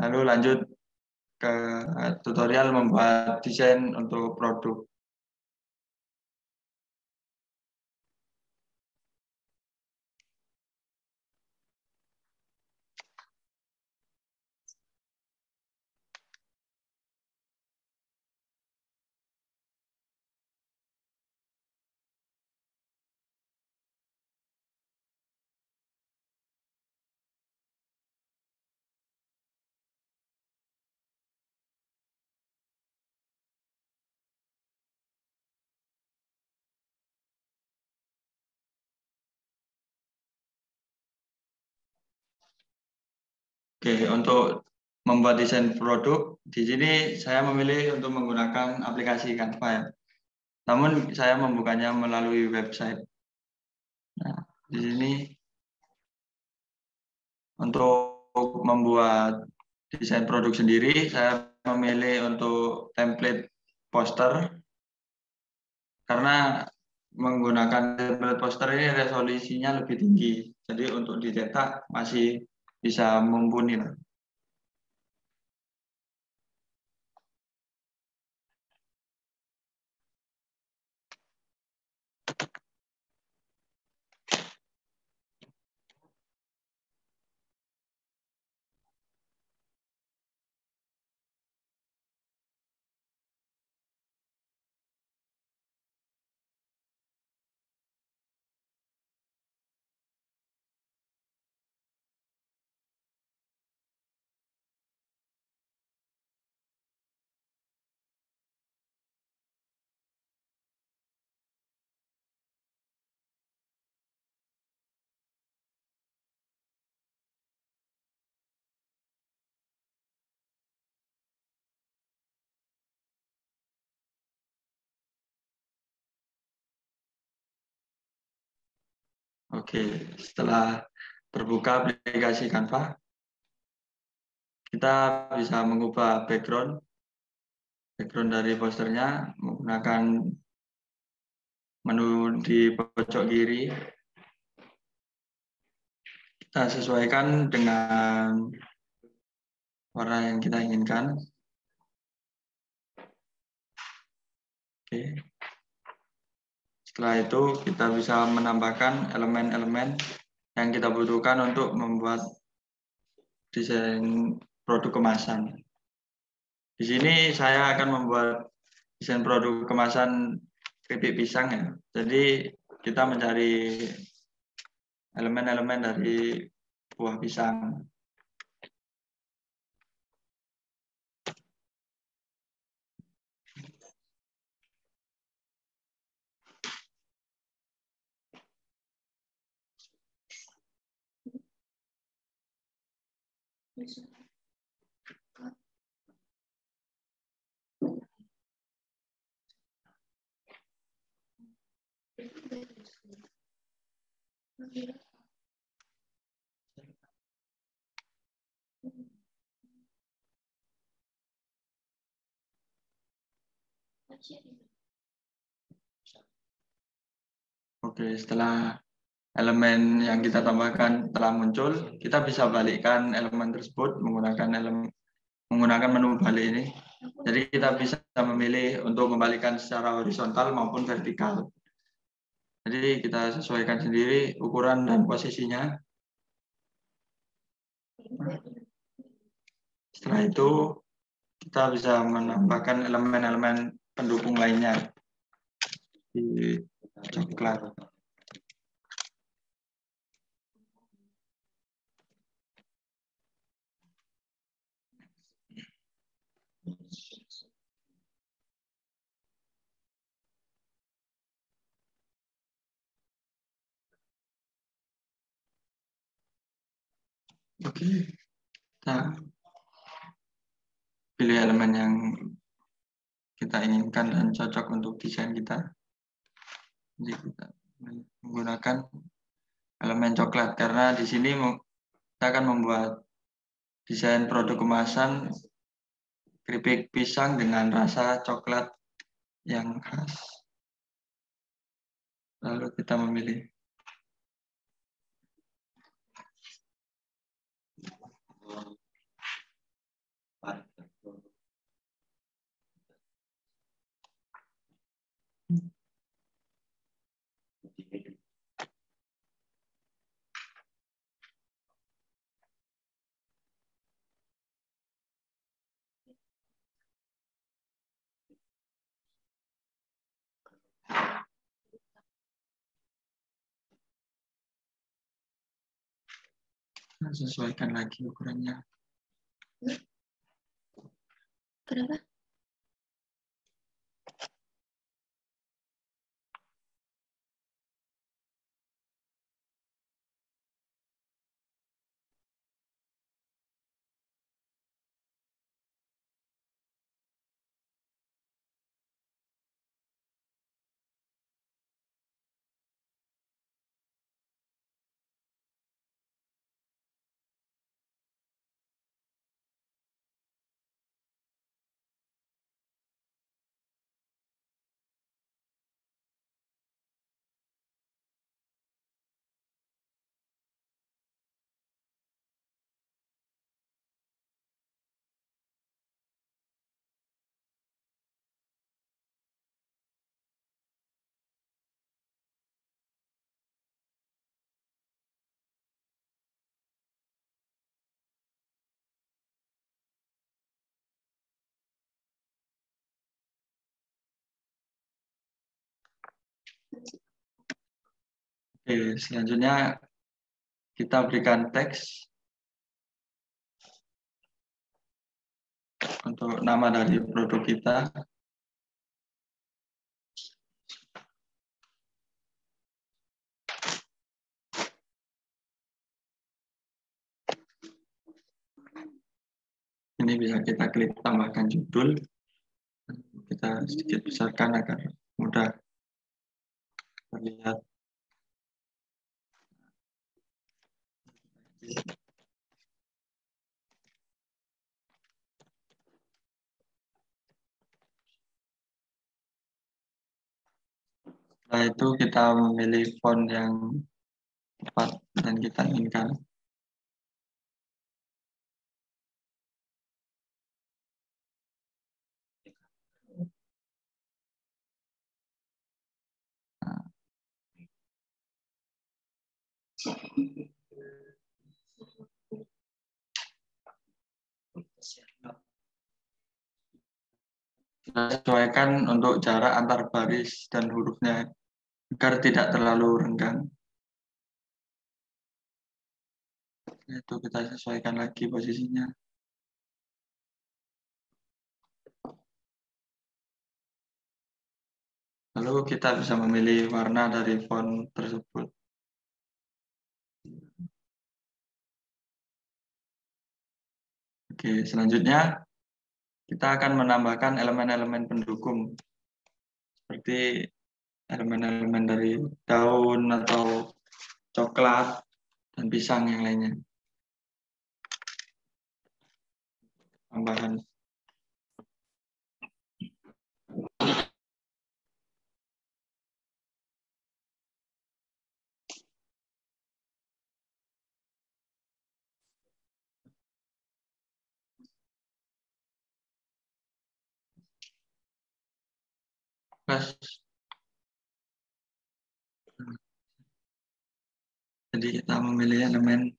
Lalu lanjut ke tutorial membuat desain untuk produk. Oke, untuk membuat desain produk, di sini saya memilih untuk menggunakan aplikasi Canva ya. Namun saya membukanya melalui website. Nah, di sini untuk membuat desain produk sendiri, saya memilih untuk template poster karena menggunakan template poster ini resolusinya lebih tinggi. Jadi untuk dicetak masih bisa mumpuni. Oke, setelah terbuka aplikasi Canva, kita bisa mengubah background dari posternya menggunakan menu di pojok kiri. Kita sesuaikan dengan warna yang kita inginkan. Oke. Setelah itu kita bisa menambahkan elemen-elemen yang kita butuhkan untuk membuat desain produk kemasan. Di sini saya akan membuat desain produk kemasan keripik pisang ya. Jadi kita mencari elemen-elemen dari buah pisang. Oke, setelah elemen yang kita tambahkan telah muncul, kita bisa balikkan elemen tersebut menggunakan menu balik ini. Jadi kita bisa memilih untuk membalikkan secara horizontal maupun vertikal. Jadi kita sesuaikan sendiri ukuran dan posisinya. Setelah itu kita bisa menambahkan elemen-elemen pendukung lainnya di coklat. Oke, kita pilih elemen yang kita inginkan dan cocok untuk desain kita. Jadi kita menggunakan elemen coklat karena di sini kita akan membuat desain produk kemasan keripik pisang dengan rasa coklat yang khas. Lalu kita memilih sesuaikan lagi ukurannya. Kenapa? Oke, selanjutnya kita berikan teks untuk nama dari produk kita. Ini bisa kita klik tambahkan judul. Kita sedikit besarkan agar mudah terlihat. Setelah itu kita memilih font yang tepat dan kita inginkan. Kita sesuaikan untuk jarak antar baris dan hurufnya agar tidak terlalu renggang. Itu kita sesuaikan lagi posisinya. Lalu kita bisa memilih warna dari font tersebut. Oke, selanjutnya kita akan menambahkan elemen-elemen pendukung seperti elemen-elemen dari daun atau coklat dan pisang yang lainnya. Tambahan. Jadi kita memilih elemen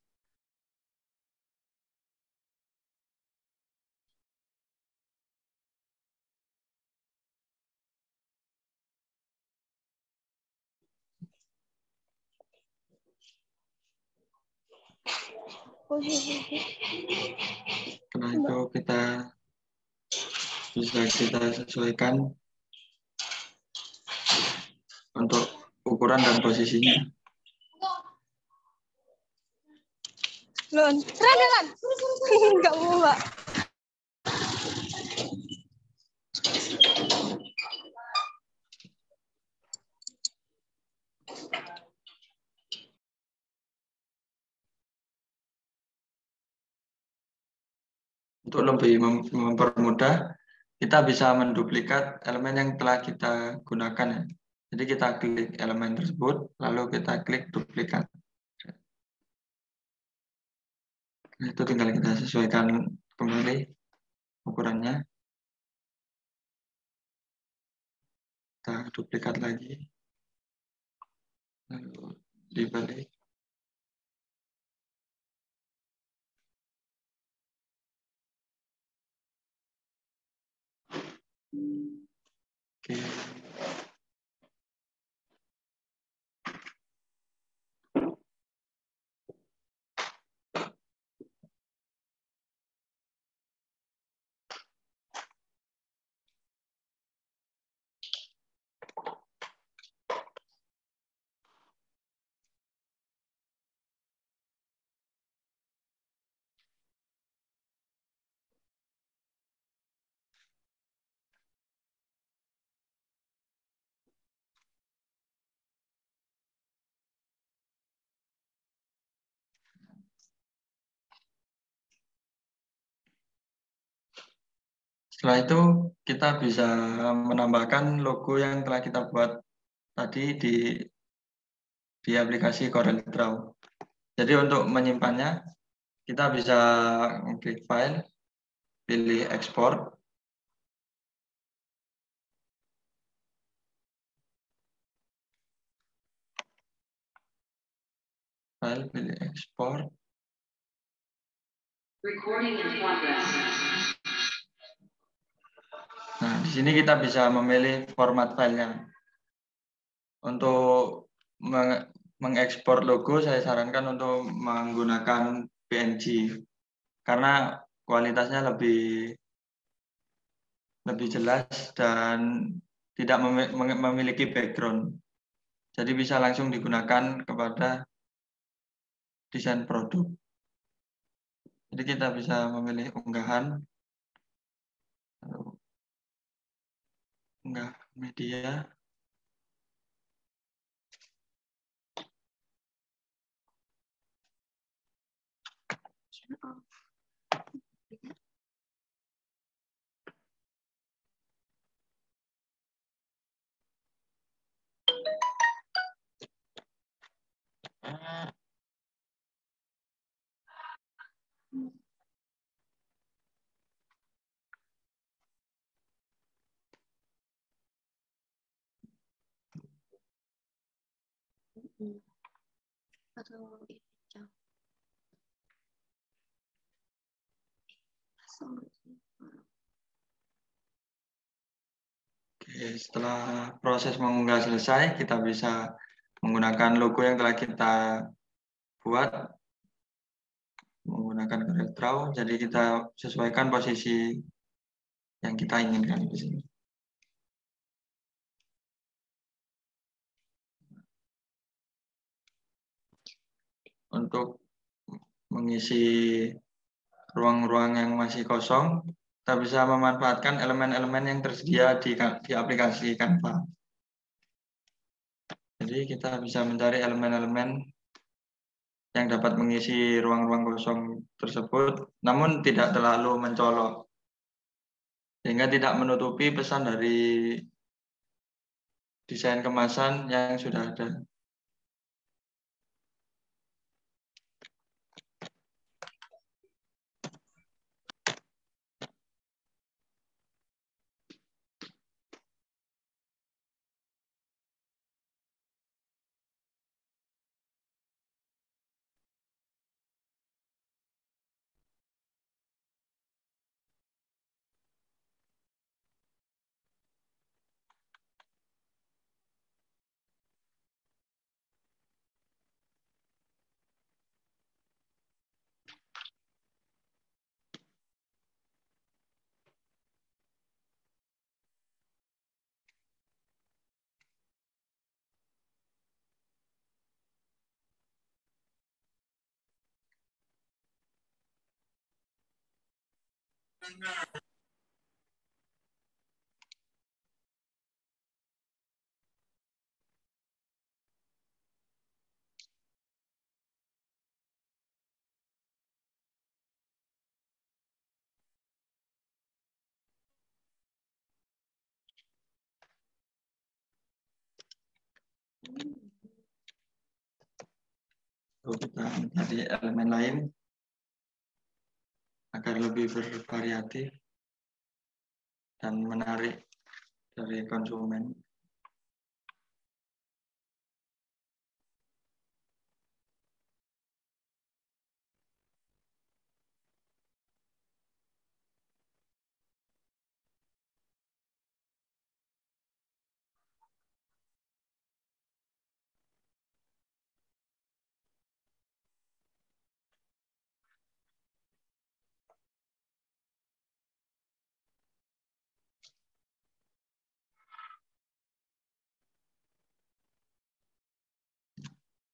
setelah itu kita bisa sesuaikan untuk ukuran dan posisinya. Lon, keren. Enggak mau, Mbak. Untuk lebih mempermudah, kita bisa menduplikat elemen yang telah kita gunakan. Ya. Jadi kita klik elemen tersebut, lalu kita klik duplikat. Nah, itu tinggal kita sesuaikan kembali ukurannya. Kita duplikat lagi. Lalu dibalik. Oke. Setelah itu kita bisa menambahkan logo yang telah kita buat tadi di aplikasi CorelDRAW. Jadi untuk menyimpannya, kita bisa klik file, pilih ekspor. File, pilih ekspor. Nah, di sini kita bisa memilih format filenya. Untuk mengekspor logo, saya sarankan untuk menggunakan PNG karena kualitasnya lebih jelas dan tidak memiliki background. Jadi bisa langsung digunakan kepada desain produk. Jadi kita bisa memilih unggahan, unggah media. Oke, setelah proses mengunggah selesai, kita bisa menggunakan logo yang telah kita buat menggunakan CorelDRAW. Jadi kita sesuaikan posisi yang kita inginkan di sini. Untuk mengisi ruang-ruang yang masih kosong, kita bisa memanfaatkan elemen-elemen yang tersedia di aplikasi Canva. Jadi kita bisa mencari elemen-elemen yang dapat mengisi ruang-ruang kosong tersebut, namun tidak terlalu mencolok, sehingga tidak menutupi pesan dari desain kemasan yang sudah ada. Lalu kita mencari elemen lain agar lebih bervariatif dan menarik dari konsumen.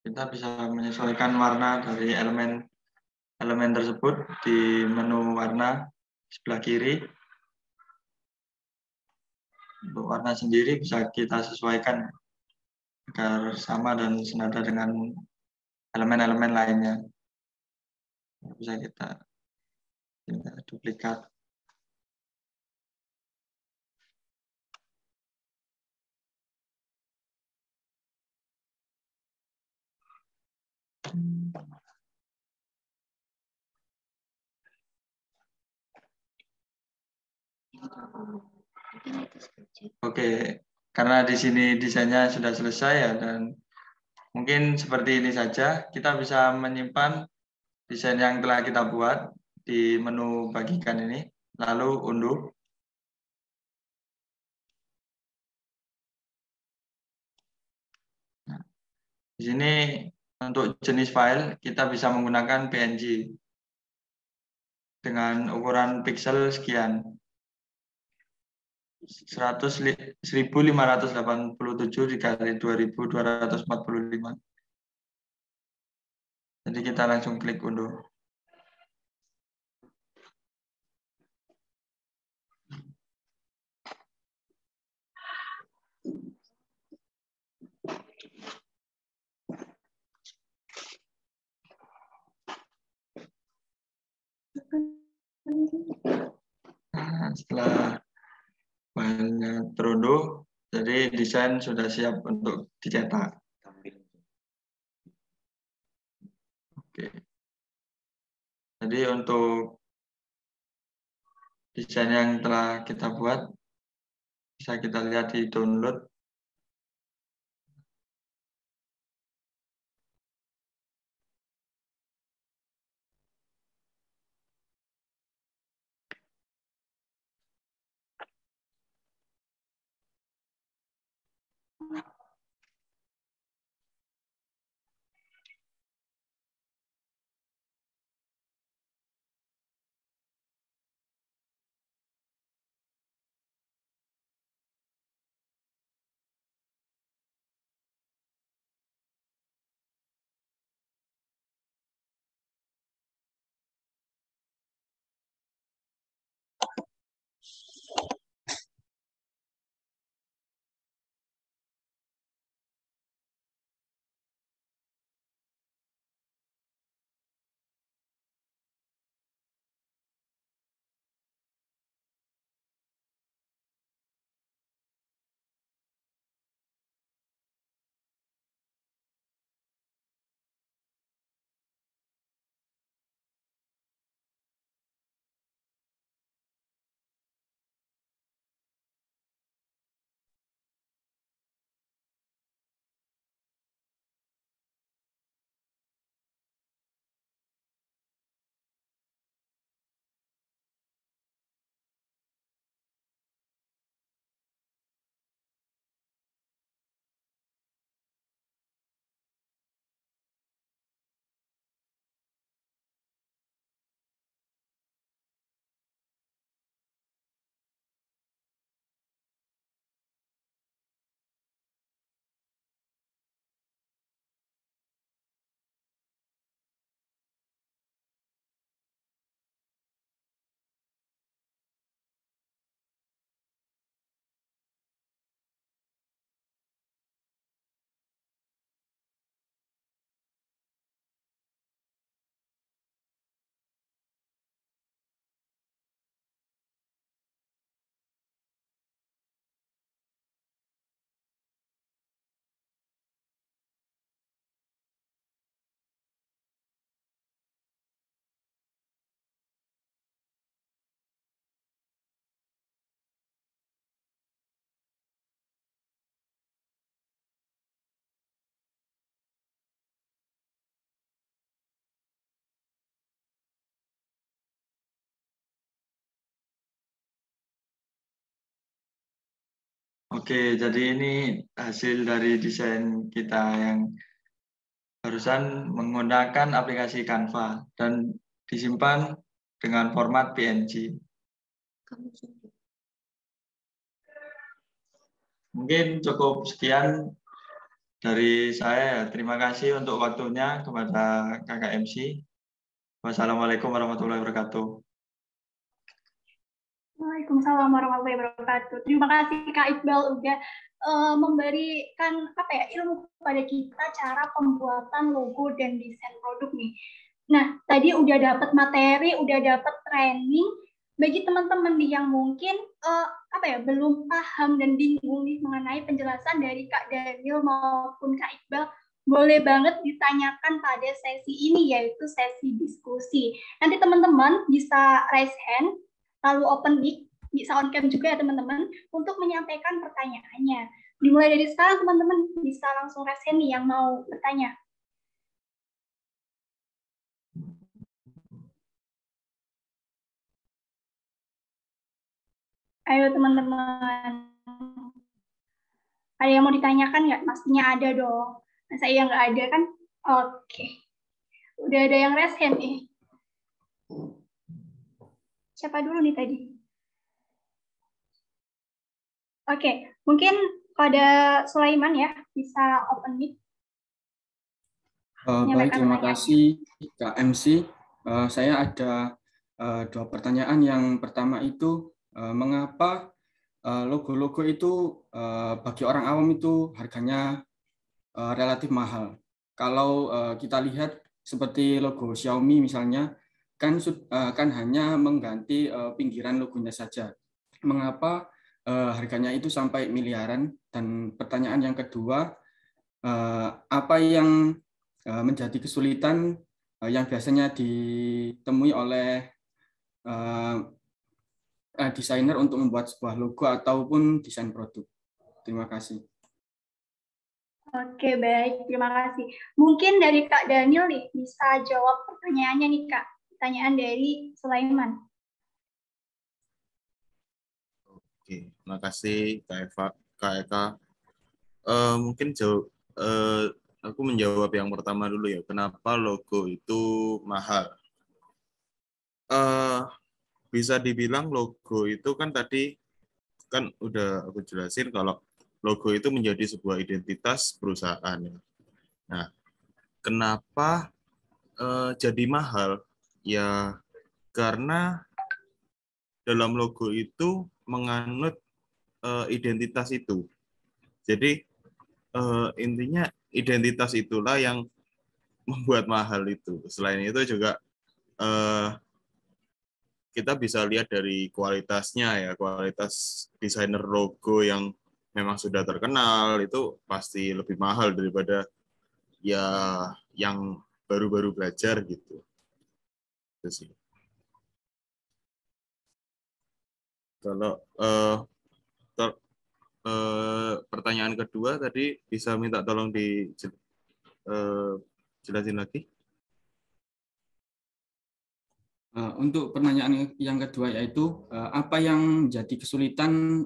Kita bisa menyesuaikan warna dari elemen tersebut di menu warna sebelah kiri. Untuk warna sendiri bisa kita sesuaikan agar sama dan senada dengan elemen-elemen lainnya. Bisa kita duplikat. Oke, karena di sini desainnya sudah selesai ya, dan mungkin seperti ini saja. Kita bisa menyimpan desain yang telah kita buat di menu bagikan ini, lalu unduh. Di sini untuk jenis file kita bisa menggunakan PNG dengan ukuran pixel sekian 1587 dikali 2245. Jadi kita langsung klik unduh. Nah, setelah filenya terunduh, jadi desain sudah siap untuk dicetak. Oke. Jadi untuk desain yang telah kita buat, bisa kita lihat di download. Oke, jadi ini hasil dari desain kita yang barusan menggunakan aplikasi Canva dan disimpan dengan format PNG. Mungkin cukup sekian dari saya. Terima kasih untuk waktunya kepada Kakak MC. Wassalamualaikum warahmatullahi wabarakatuh. Waalaikumsalam warahmatullahi wabarakatuh. Terima kasih Kak Iqbal udah memberikan ilmu kepada kita cara pembuatan logo dan desain produk nih. Nah, tadi udah dapat materi, udah dapat training. Bagi teman-teman yang mungkin belum paham dan bingung nih mengenai penjelasan dari Kak Daniel maupun Kak Iqbal, boleh banget ditanyakan pada sesi ini, yaitu sesi diskusi. Nanti teman-teman bisa raise hand, lalu open mic, bisa on cam juga ya teman-teman, untuk menyampaikan pertanyaannya. Dimulai dari sekarang teman-teman bisa langsung raise hand nih yang mau bertanya. Ayo teman-teman. Ada yang mau ditanyakan nggak? Pastinya ada dong. Masa iya nggak ada kan? Oke. Udah ada yang raise hand nih. Siapa dulu nih tadi? Oke, mungkin pada Sulaiman ya, bisa open mic. Baik, terima kasih Kak MC. Saya ada dua pertanyaan. Yang pertama itu, mengapa logo-logo itu bagi orang awam itu harganya relatif mahal? Kalau kita lihat seperti logo Xiaomi misalnya, kan hanya mengganti pinggiran logonya saja. Mengapa harganya itu sampai miliaran? Dan pertanyaan yang kedua, apa yang menjadi kesulitan yang biasanya ditemui oleh desainer untuk membuat sebuah logo ataupun desain produk? Terima kasih. Oke, baik. Terima kasih. Mungkin dari Kak Daniel nih, bisa jawab pertanyaannya nih, Kak. Pertanyaan dari Sulaiman. Oke, terima kasih Kak Eka. Mungkin aku menjawab yang pertama dulu ya. Kenapa logo itu mahal? Bisa dibilang logo itu kan tadi kan udah aku jelasin kalau logo itu menjadi sebuah identitas perusahaan. Nah, kenapa jadi mahal? Ya karena dalam logo itu menganut identitas itu. Jadi intinya identitas itulah yang membuat mahal itu. Selain itu juga kita bisa lihat dari kualitasnya ya, kualitas desainer logo yang memang sudah terkenal itu pasti lebih mahal daripada ya yang baru-baru belajar gitu. Itu sih. Kalau pertanyaan kedua tadi bisa minta tolong dijelasin lagi. Untuk pertanyaan yang kedua yaitu apa yang menjadi kesulitan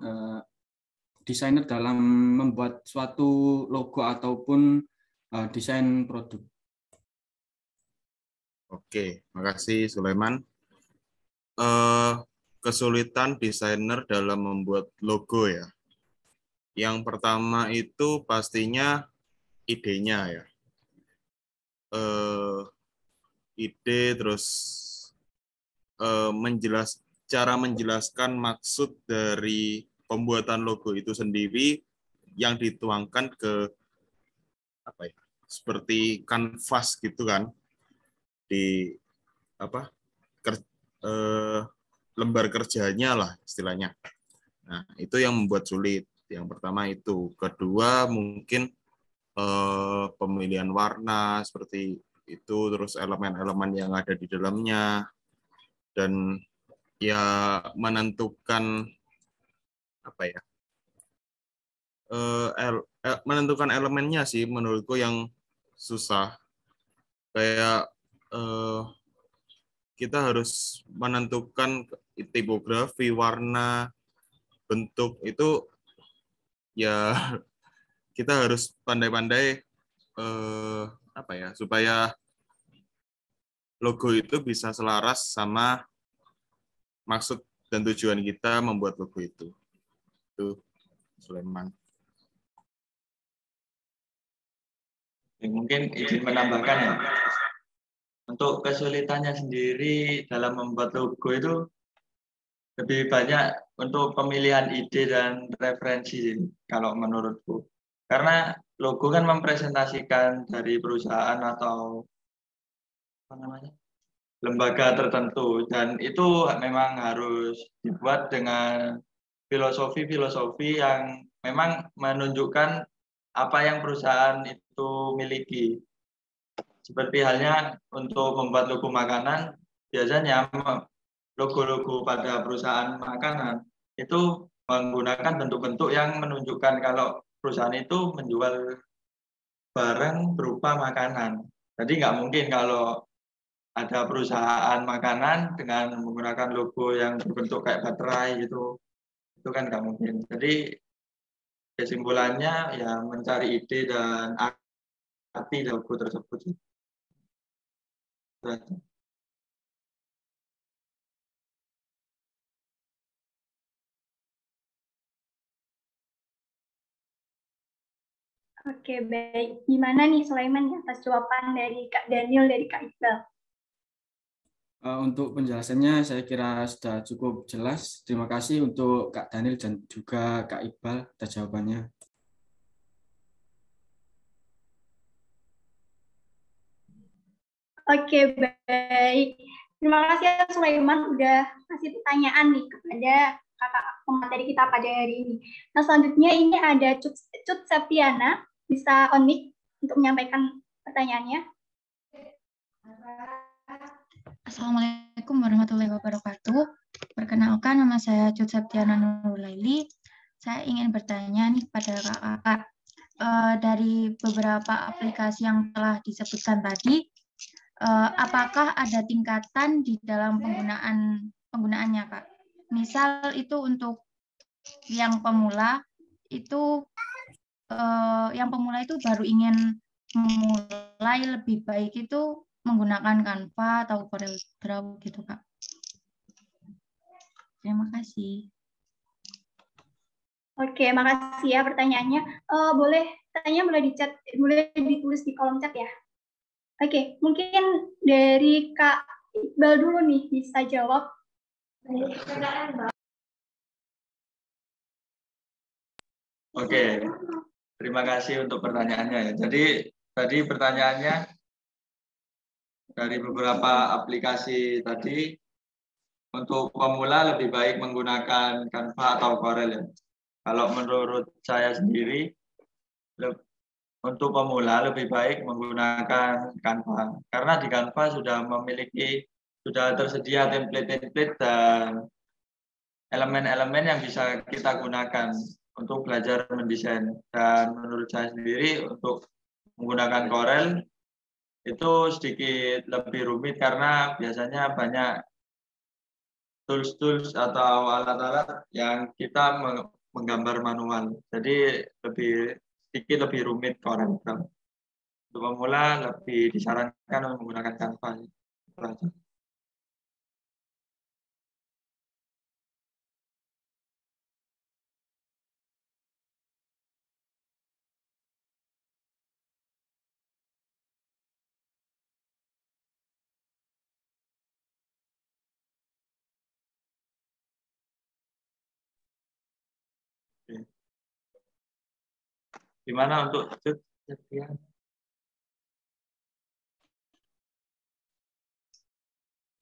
desainer dalam membuat suatu logo ataupun desain produk? Oke, makasih Sulaiman. Kesulitan desainer dalam membuat logo ya. Yang pertama itu pastinya idenya ya. Ide terus cara menjelaskan maksud dari pembuatan logo itu sendiri yang dituangkan ke apa ya, seperti kanvas gitu kan di apa lembar kerjanya lah istilahnya. Nah itu yang membuat sulit. Yang pertama itu. Kedua mungkin pemilihan warna seperti itu, terus elemen-elemen yang ada di dalamnya, dan ya menentukan apa ya, menentukan elemennya sih menurutku yang susah. Kayak kita harus menentukan tipografi, warna, bentuk itu ya kita harus pandai-pandai apa ya supaya logo itu bisa selaras sama maksud dan tujuan kita membuat logo itu. Itu Sulaiman. Mungkin izin menambahkan ya. Untuk kesulitannya sendiri dalam membuat logo itu lebih banyak untuk pemilihan ide dan referensi kalau menurutku. Karena logo kan mempresentasikan dari perusahaan atau apa namanya, lembaga tertentu, dan itu memang harus dibuat dengan filosofi-filosofi yang memang menunjukkan apa yang perusahaan itu miliki. Seperti halnya untuk membuat logo makanan, biasanya logo-logo pada perusahaan makanan itu menggunakan bentuk-bentuk yang menunjukkan kalau perusahaan itu menjual barang berupa makanan. Jadi nggak mungkin kalau ada perusahaan makanan dengan menggunakan logo yang berbentuk kayak baterai gitu, itu kan nggak mungkin. Jadi kesimpulannya ya mencari ide dan arti logo tersebut. Oke, baik. Gimana nih Sulaiman atas jawaban dari Kak Daniel, dari Kak Iqbal? Untuk penjelasannya saya kira sudah cukup jelas. Terima kasih untuk Kak Daniel dan juga Kak Iqbal atas jawabannya. Oke, baik. Terima kasih ya Sulaiman udah kasih pertanyaan nih kepada kakak pemateri kita pada hari ini. Nah, selanjutnya ini ada Cut Septiana, bisa on mic untuk menyampaikan pertanyaannya. Assalamualaikum warahmatullahi wabarakatuh. Perkenalkan, nama saya Cut Septiana Nurulaili. Saya ingin bertanya nih kepada kakak, dari beberapa aplikasi yang telah disebutkan tadi, apakah ada tingkatan di dalam penggunaannya, Kak? Misal itu untuk yang pemula itu baru ingin memulai lebih baik itu menggunakan Canva atau Corel Draw gitu, Kak. Terima kasih. Oke, makasih ya pertanyaannya. Tanya boleh di chat, boleh ditulis di kolom chat ya. Oke, mungkin dari Kak Iqbal dulu nih bisa jawab. Oke, terima kasih untuk pertanyaannya ya. Jadi tadi pertanyaannya dari beberapa aplikasi tadi, untuk pemula lebih baik menggunakan Canva atau Corel ya. Kalau menurut saya sendiri, untuk pemula lebih baik menggunakan Canva. Karena di Canva sudah tersedia template-template dan elemen-elemen yang bisa kita gunakan untuk belajar mendesain. Dan menurut saya sendiri untuk menggunakan Corel itu sedikit lebih rumit karena biasanya banyak tools-tools atau alat-alat yang kita menggambar manual. Jadi sedikit lebih rumit Corel. Untuk pemula lebih disarankan untuk menggunakan Canva. Gimana untuk Septian?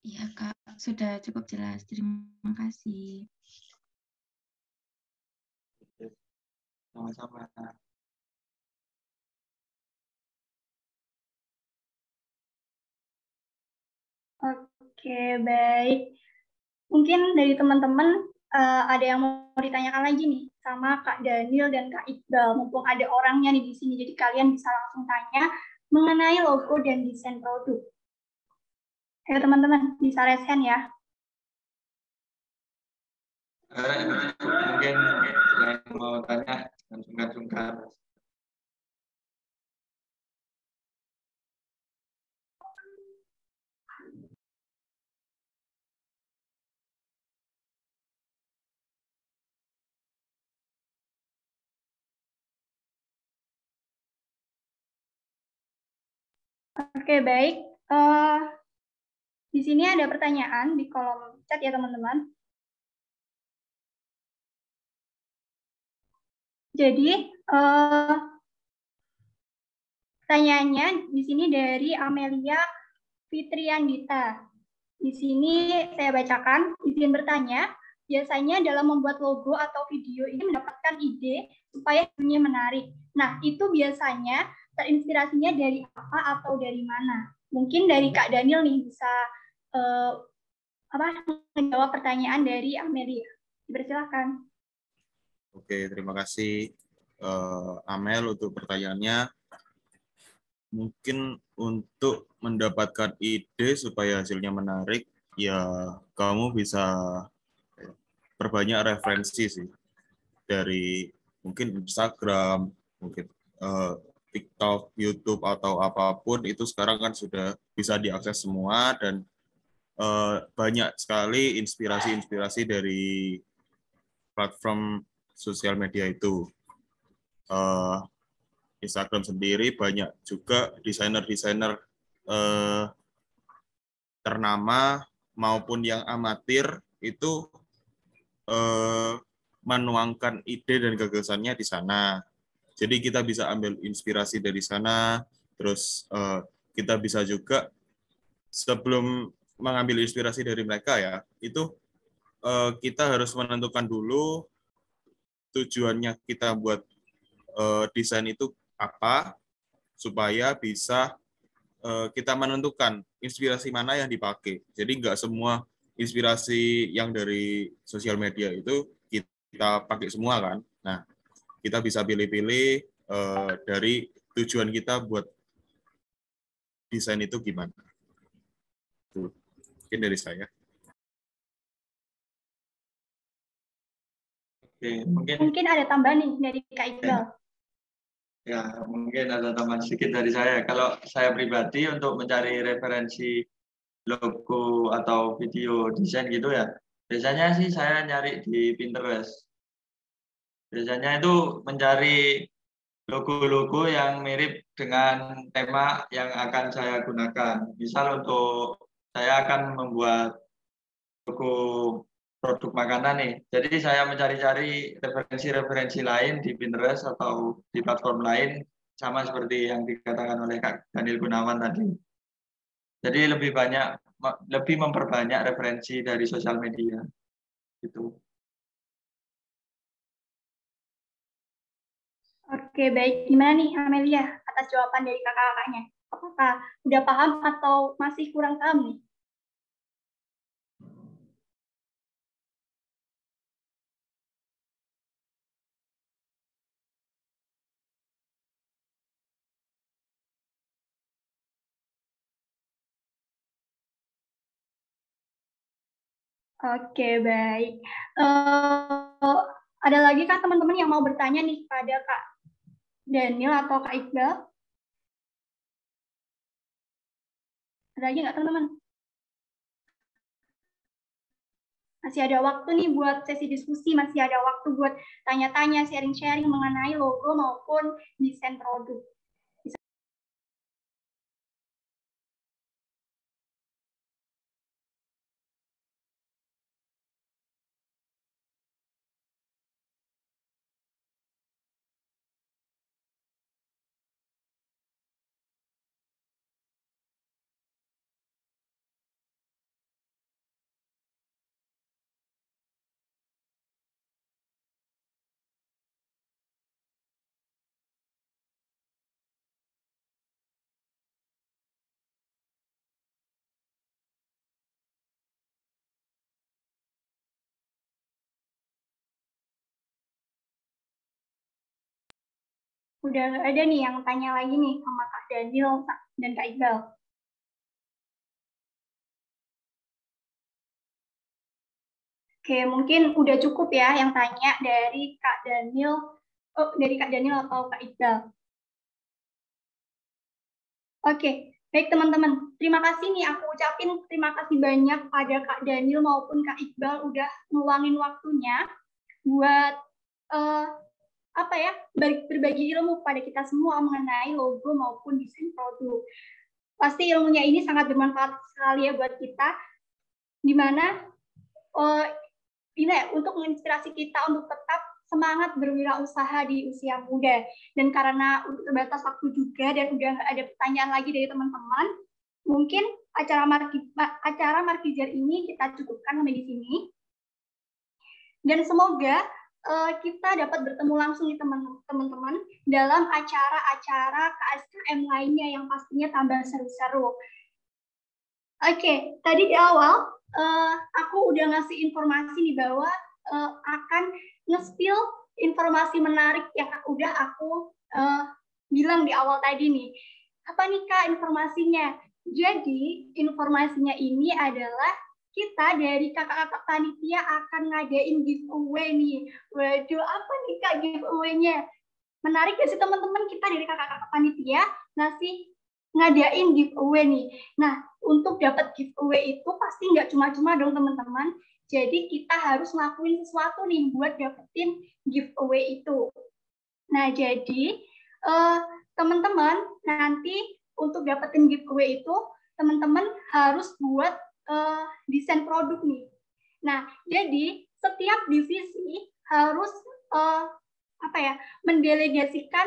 Iya, Kak. Sudah cukup jelas. Terima kasih. Sama-sama. Oke, baik. Mungkin dari teman-teman ada yang mau ditanyakan lagi nih sama Kak Daniel dan Kak Iqbal. Mumpung ada orangnya nih di sini, jadi kalian bisa langsung tanya mengenai logo dan desain produk. Ayo teman-teman, bisa raise hand ya. Mungkin yang mau tanya, sungkan-sungkan. Oke, baik. Di sini ada pertanyaan di kolom chat ya teman-teman. Jadi pertanyaannya di sini dari Amelia Fitriandita. Di sini saya bacakan, izin bertanya, biasanya dalam membuat logo atau video ini mendapatkan ide supaya videonya menarik. Nah, itu biasanya terinspirasinya dari apa atau dari mana? Mungkin dari Kak Daniel nih bisa menjawab pertanyaan dari Amelia. Dipersilakan. Oke, terima kasih Amel untuk pertanyaannya. Mungkin untuk mendapatkan ide supaya hasilnya menarik, ya kamu bisa perbanyak referensi sih dari mungkin Instagram, mungkin TikTok, YouTube atau apapun itu sekarang kan sudah bisa diakses semua, dan banyak sekali inspirasi-inspirasi dari platform sosial media itu. Instagram sendiri banyak juga desainer-desainer ternama maupun yang amatir itu menuangkan ide dan gagasannya di sana. Jadi kita bisa ambil inspirasi dari sana, terus kita bisa juga sebelum mengambil inspirasi dari mereka ya, itu kita harus menentukan dulu tujuannya kita buat desain itu apa, supaya bisa kita menentukan inspirasi mana yang dipakai. Jadi nggak semua inspirasi yang dari sosial media itu kita pakai semua kan. Nah, kita bisa pilih-pilih dari tujuan kita buat desain itu gimana. Itu mungkin dari saya. Oke, Mungkin ada tambahan nih dari Kak Iqbal. Ya, mungkin ada tambahan sedikit dari saya. Kalau saya pribadi untuk mencari referensi logo atau video desain gitu ya, biasanya sih saya nyari di Pinterest. Biasanya itu mencari logo-logo yang mirip dengan tema yang akan saya gunakan. Misal untuk saya akan membuat logo produk makanan nih. Jadi saya mencari-cari referensi-referensi lain di Pinterest atau di platform lain, sama seperti yang dikatakan oleh Kak Daniel Gunawan tadi. Jadi lebih memperbanyak referensi dari sosial media. Gitu. Oke, baik. Gimana nih Amelia atas jawaban dari kakak-kakaknya? Apakah udah paham atau masih kurang paham nih? Oke, baik. Ada lagi Kak teman-teman yang mau bertanya nih pada Kak Daniel atau Kak Iqbal? Ada lagi nggak teman-teman? Masih ada waktu nih buat sesi diskusi, masih ada waktu buat tanya-tanya, sharing-sharing mengenai logo maupun desain produk. Udah nggak ada nih yang tanya lagi nih sama Kak Daniel dan Kak Iqbal. Oke, mungkin udah cukup ya yang tanya dari Kak Daniel, atau Kak Iqbal. Oke, baik teman-teman. Terima kasih nih aku ucapin terima kasih banyak pada Kak Daniel maupun Kak Iqbal udah ngeluangin waktunya buat berbagi ilmu pada kita semua mengenai logo maupun desain produk. Pasti ilmunya ini sangat bermanfaat sekali ya buat kita, di mana untuk menginspirasi kita untuk tetap semangat berwirausaha di usia muda. Dan karena terbatas waktu juga dan udah nggak ada pertanyaan lagi dari teman-teman, mungkin acara Markijar ini kita cukupkan sampai di sini. Dan semoga kita dapat bertemu langsung nih teman-teman dalam acara-acara KSKM lainnya yang pastinya tambah seru-seru. Oke, tadi di awal aku udah ngasih informasi nih bahwa akan nge-spill informasi menarik yang udah aku bilang di awal tadi nih. Apa nih Kak informasinya? Jadi informasinya ini adalah kita dari kakak-kakak panitia akan ngadain giveaway nih. Waduh, apa nih Kak giveaway-nya? Menarik ya sih teman-teman, kita dari kakak-kakak panitia ngadain giveaway nih. Nah, untuk dapat giveaway itu pasti nggak cuma-cuma dong teman-teman. Jadi kita harus ngelakuin sesuatu nih buat dapetin giveaway itu. Nah, jadi teman-teman nanti untuk dapetin giveaway itu, teman-teman harus buat desain produk nih. Nah, jadi setiap divisi harus mendelegasikan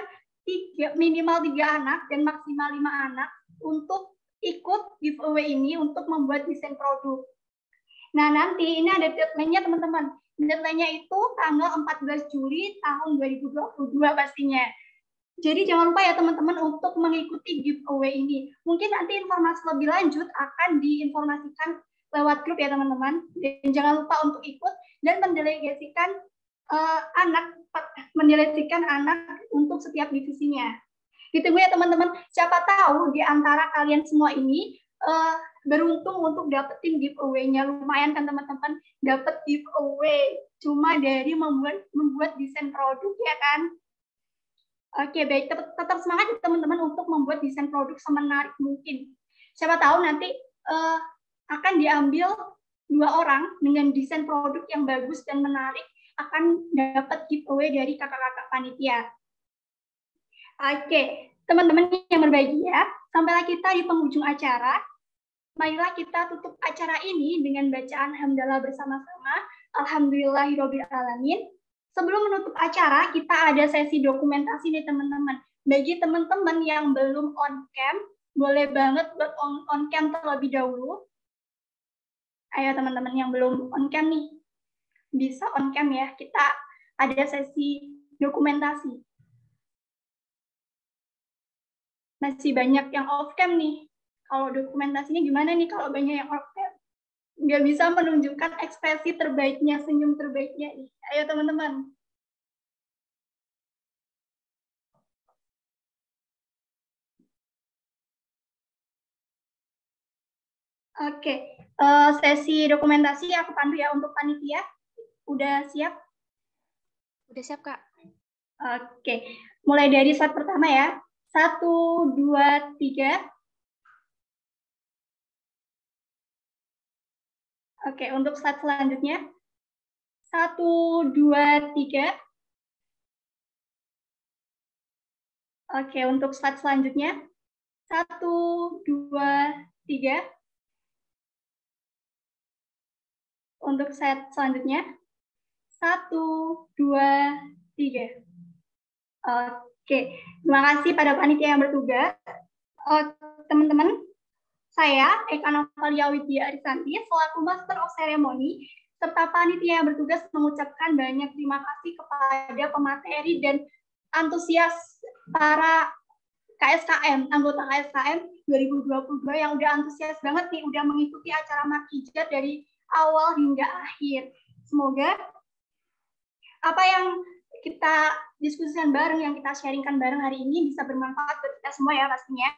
minimal 3 anak dan maksimal 5 anak untuk ikut giveaway ini untuk membuat desain produk. Nah, nanti ini ada deadline-nya teman-teman. Deadline-nya itu tanggal 14 Juli tahun 2022 pastinya. Jadi jangan lupa ya teman-teman untuk mengikuti giveaway ini. Mungkin nanti informasi lebih lanjut akan diinformasikan lewat grup ya teman-teman. Dan jangan lupa untuk ikut dan mendelegasikan anak untuk setiap divisinya. Ditunggu ya teman-teman. Siapa tahu di antara kalian semua ini beruntung untuk dapetin giveaway-nya. Lumayan kan teman-teman, dapet giveaway cuma dari membuat desain produk ya kan. Oke, baik, tetap semangat ya teman-teman untuk membuat desain produk semenarik mungkin. Siapa tahu nanti akan diambil 2 orang dengan desain produk yang bagus dan menarik, akan dapat giveaway dari kakak-kakak panitia. Oke, teman-teman yang berbahagia, sampailah kita di penghujung acara. Marilah kita tutup acara ini dengan bacaan hamdalah bersama-sama. Alhamdulillahirabbil alamin. Sebelum menutup acara, kita ada sesi dokumentasi nih teman-teman. Bagi teman-teman yang belum on cam, boleh banget buat on cam terlebih dahulu. Ayo teman-teman yang belum on cam nih, bisa on cam ya. Kita ada sesi dokumentasi. Masih banyak yang off cam nih. Kalau dokumentasinya gimana nih kalau banyak yang off cam? Nggak bisa menunjukkan ekspresi terbaiknya, senyum terbaiknya nih. Ayo teman-teman. Oke, sesi dokumentasi aku pandu ya untuk panitia. Udah siap? Udah siap, Kak. Oke, mulai dari slide pertama ya. 1, 2, 3. Oke, untuk slide selanjutnya. 1, 2, 3. Oke, untuk slide selanjutnya. 1, 2, 3. Untuk slide selanjutnya. 1, 2, 3. Oke, terima kasih pada panitia yang bertugas. Teman-teman, saya, Eka Navalia Widya Arisanti, selaku Master of Ceremony, serta panitia yang bertugas mengucapkan banyak terima kasih kepada pemateri dan antusias para KSKM, anggota KSKM 2022 yang udah antusias banget nih, udah mengikuti acara Markijat dari awal hingga akhir. Semoga apa yang kita diskusikan bareng, yang kita sharingkan bareng hari ini bisa bermanfaat buat kita semua ya pastinya.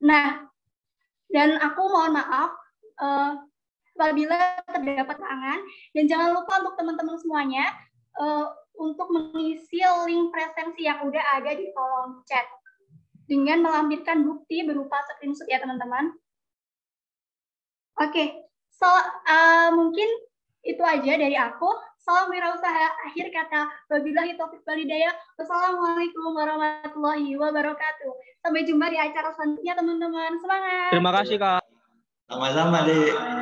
Nah, dan aku mohon maaf apabila terdapat tangan, dan jangan lupa untuk teman-teman semuanya untuk mengisi link presensi yang udah ada di kolom chat dengan melampirkan bukti berupa screenshot ya teman-teman. Oke, mungkin itu aja dari aku. Salam wirausaha, akhir kata. Wabillahi taufiq wal hidayah. Wassalamualaikum warahmatullahi wabarakatuh. Sampai jumpa di acara selanjutnya teman-teman. Semangat. Terima kasih, Kak. Sama-sama, Dik.